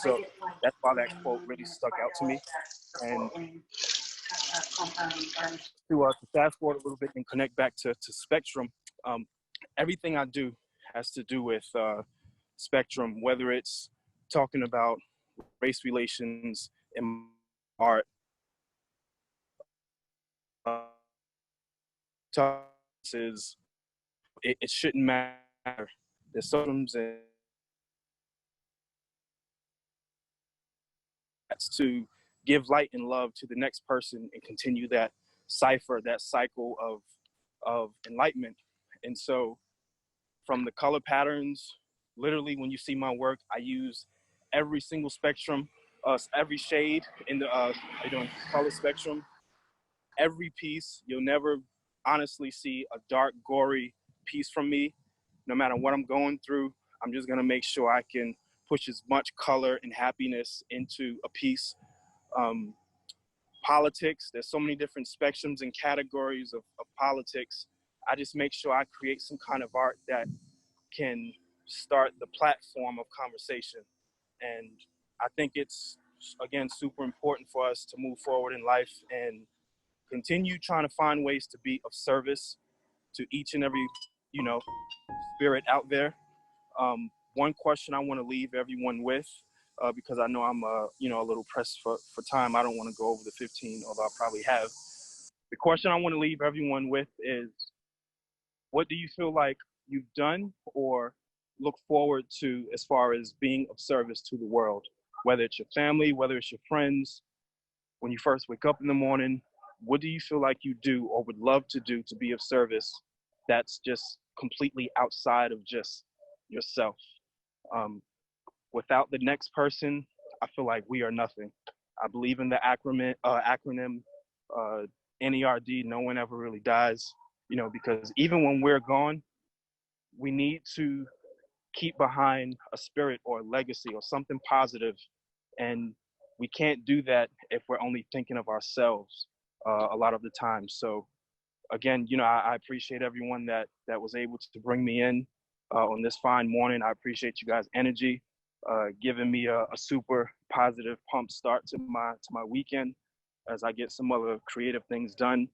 So that's why that quote really stuck out to me. And to fast forward a little bit and connect back to Spectrum, everything I do has to do with Spectrum, whether it's talking about race relations in art, it shouldn't matter. There's systems and that's to give light and love to the next person and continue that cipher, that cycle of enlightenment. And so from the color patterns, literally when you see my work, I use every single spectrum, every shade in the color spectrum. Every piece, you'll never honestly see a dark, gory piece from me. No matter what I'm going through, I'm just gonna make sure I can push as much color and happiness into a piece. Politics, there's so many different spectrums and categories of politics. I just make sure I create some kind of art that can start the platform of conversation. And I think it's, again, super important for us to move forward in life and continue trying to find ways to be of service to each and every, spirit out there. One question I want to leave everyone with, because I know I'm, a little pressed for time. I don't want to go over the 15, although I probably have. The question I want to leave everyone with is, what do you feel like you've done or look forward to as far as being of service to the world? Whether it's your family, whether it's your friends, when you first wake up in the morning, what do you feel like you do or would love to do to be of service that's just completely outside of just yourself? Without the next person, I feel like we are nothing. I believe in the acronym NERD, no one ever really dies, because even when we're gone, we need to keep behind a spirit or a legacy or something positive. And we can't do that if we're only thinking of ourselves a lot of the time. So again, I appreciate everyone that was able to bring me in on this fine morning. I appreciate you guys' energy, giving me a super positive pump start to my weekend as I get some other creative things done.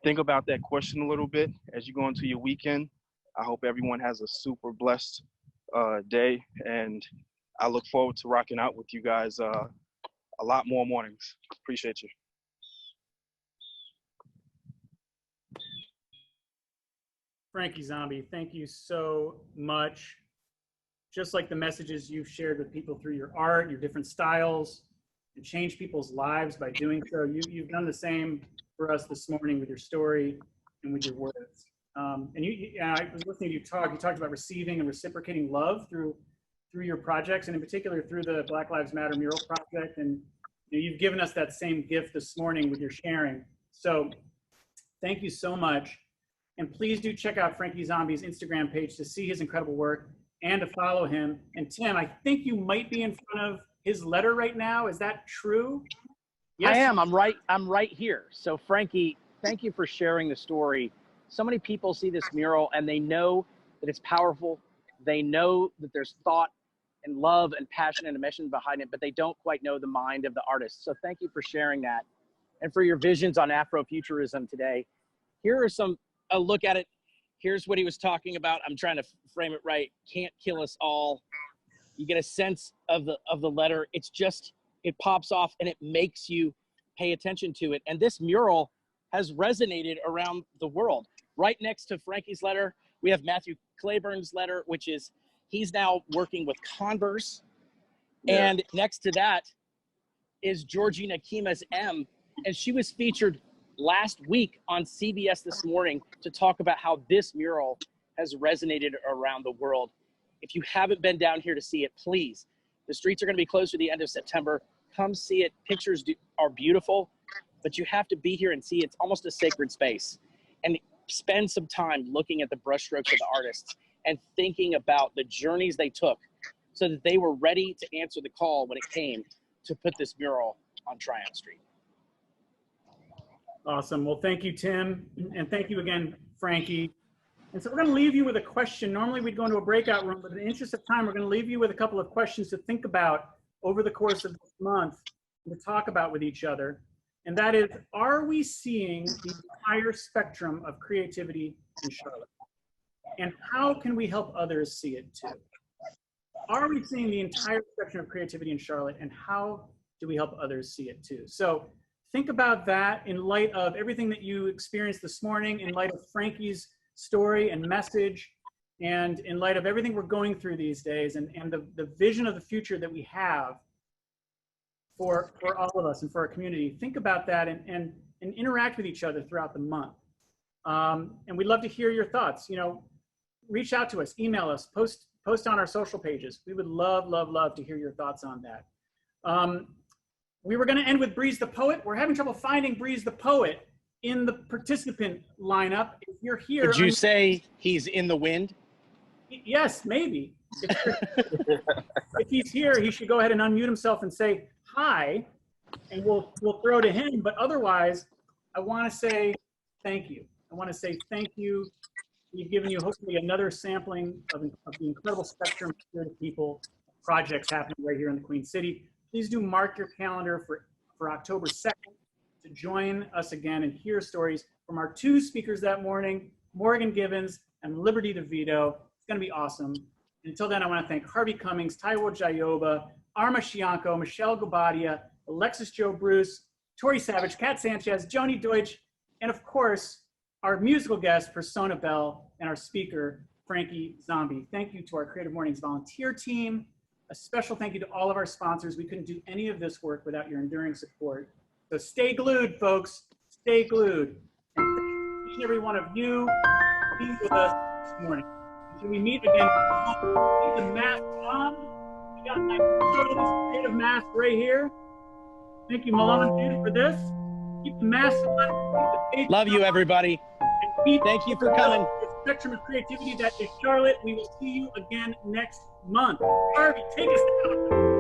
Think about that question a little bit as you go into your weekend. I hope everyone has a super blessed day, and I look forward to rocking out with you guys a lot more mornings. Appreciate you. Frankie Zombie, thank you so much. Just like the messages you've shared with people through your art, your different styles, and change people's lives by doing so. You've done the same for us this morning with your story and with your words. And I was listening to you talk. You talked about receiving and reciprocating love through your projects, and in particular through the Black Lives Matter mural project. And you've given us that same gift this morning with your sharing. So thank you so much. And please do check out Frankie Zombie's Instagram page to see his incredible work and to follow him. And Tim, I think you might be in front of his letter right now. Is that true? Yes. I am. I'm right here. So Frankie, thank you for sharing the story. So many people see this mural and they know that it's powerful. They know that there's thought and love and passion and a mission behind it, but they don't quite know the mind of the artist. So thank you for sharing that and for your visions on Afrofuturism today. Here are a look at it. Here's what he was talking about. I'm trying to frame it right. Can't kill us all. You get a sense of the letter. It's just, it pops off and it makes you pay attention to it. And this mural has resonated around the world. Right next to Frankie's letter, we have Matthew Claiborne's letter, which is, he's now working with Converse. Yeah. And next to that is Georgina Kima's M. And she was featured last week on CBS This Morning to talk about how this mural has resonated around the world. If you haven't been down here to see it, please. The streets are going to be closed through the end of September. Come see it. Pictures are beautiful, but you have to be here and see it. It's almost a sacred space. And spend some time looking at the brushstrokes of the artists and thinking about the journeys they took so that they were ready to answer the call when it came to put this mural on Tryon Street. Awesome. Well, thank you, Tim. And thank you again, Frankie. And so we're going to leave you with a question. Normally we'd go into a breakout room, but in the interest of time, we're going to leave you with a couple of questions to think about over the course of this month and to talk about with each other. And that is, are we seeing the entire spectrum of creativity in Charlotte? And how can we help others see it too? Are we seeing the entire spectrum of creativity in Charlotte, and how do we help others see it too? So think about that in light of everything that you experienced this morning, in light of Frankie's story and message, and in light of everything we're going through these days, and the vision of the future that we have for all of us and for our community. Think about that and interact with each other throughout the month. And we'd love to hear your thoughts. Reach out to us, email us, post on our social pages. We would love to hear your thoughts on that. We were going to end with Breeze the Poet. We're having trouble finding Breeze the Poet in the participant lineup. If you're here, would you say he's in the wind? Yes, maybe. If he's here, he should go ahead and unmute himself and say hi, and we'll throw to him. But otherwise, I want to say thank you. I want to say thank you. We've given you hopefully another sampling of the incredible spectrum of people, projects happening right here in the Queen City. Please do mark your calendar for October 2nd to join us again and hear stories from our two speakers that morning, Morgan Givens and Liberty DeVito. It's going to be awesome. Until then, I want to thank Harvey Cummings, Taiwo Jayoba, Arma Shianko, Michelle Gobadia, Alexis Joe Bruce, Tori Savage, Kat Sanchez, Joni Deutsch, and of course, our musical guest, Persona Bell, and our speaker, Frankie Zombie. Thank you to our Creative Mornings volunteer team. A special thank you to all of our sponsors. We couldn't do any of this work without your enduring support. So stay glued, folks. Stay glued. And thank each and every one of you for being with us this morning. Until we meet again, keep the mask on. We got my creative mask right here. Thank you, Malone, for this. Keep the mask on. Love you, everybody. Thank you for coming. The spectrum of creativity that is Charlotte. We will see you again next month. Harvey, take us down.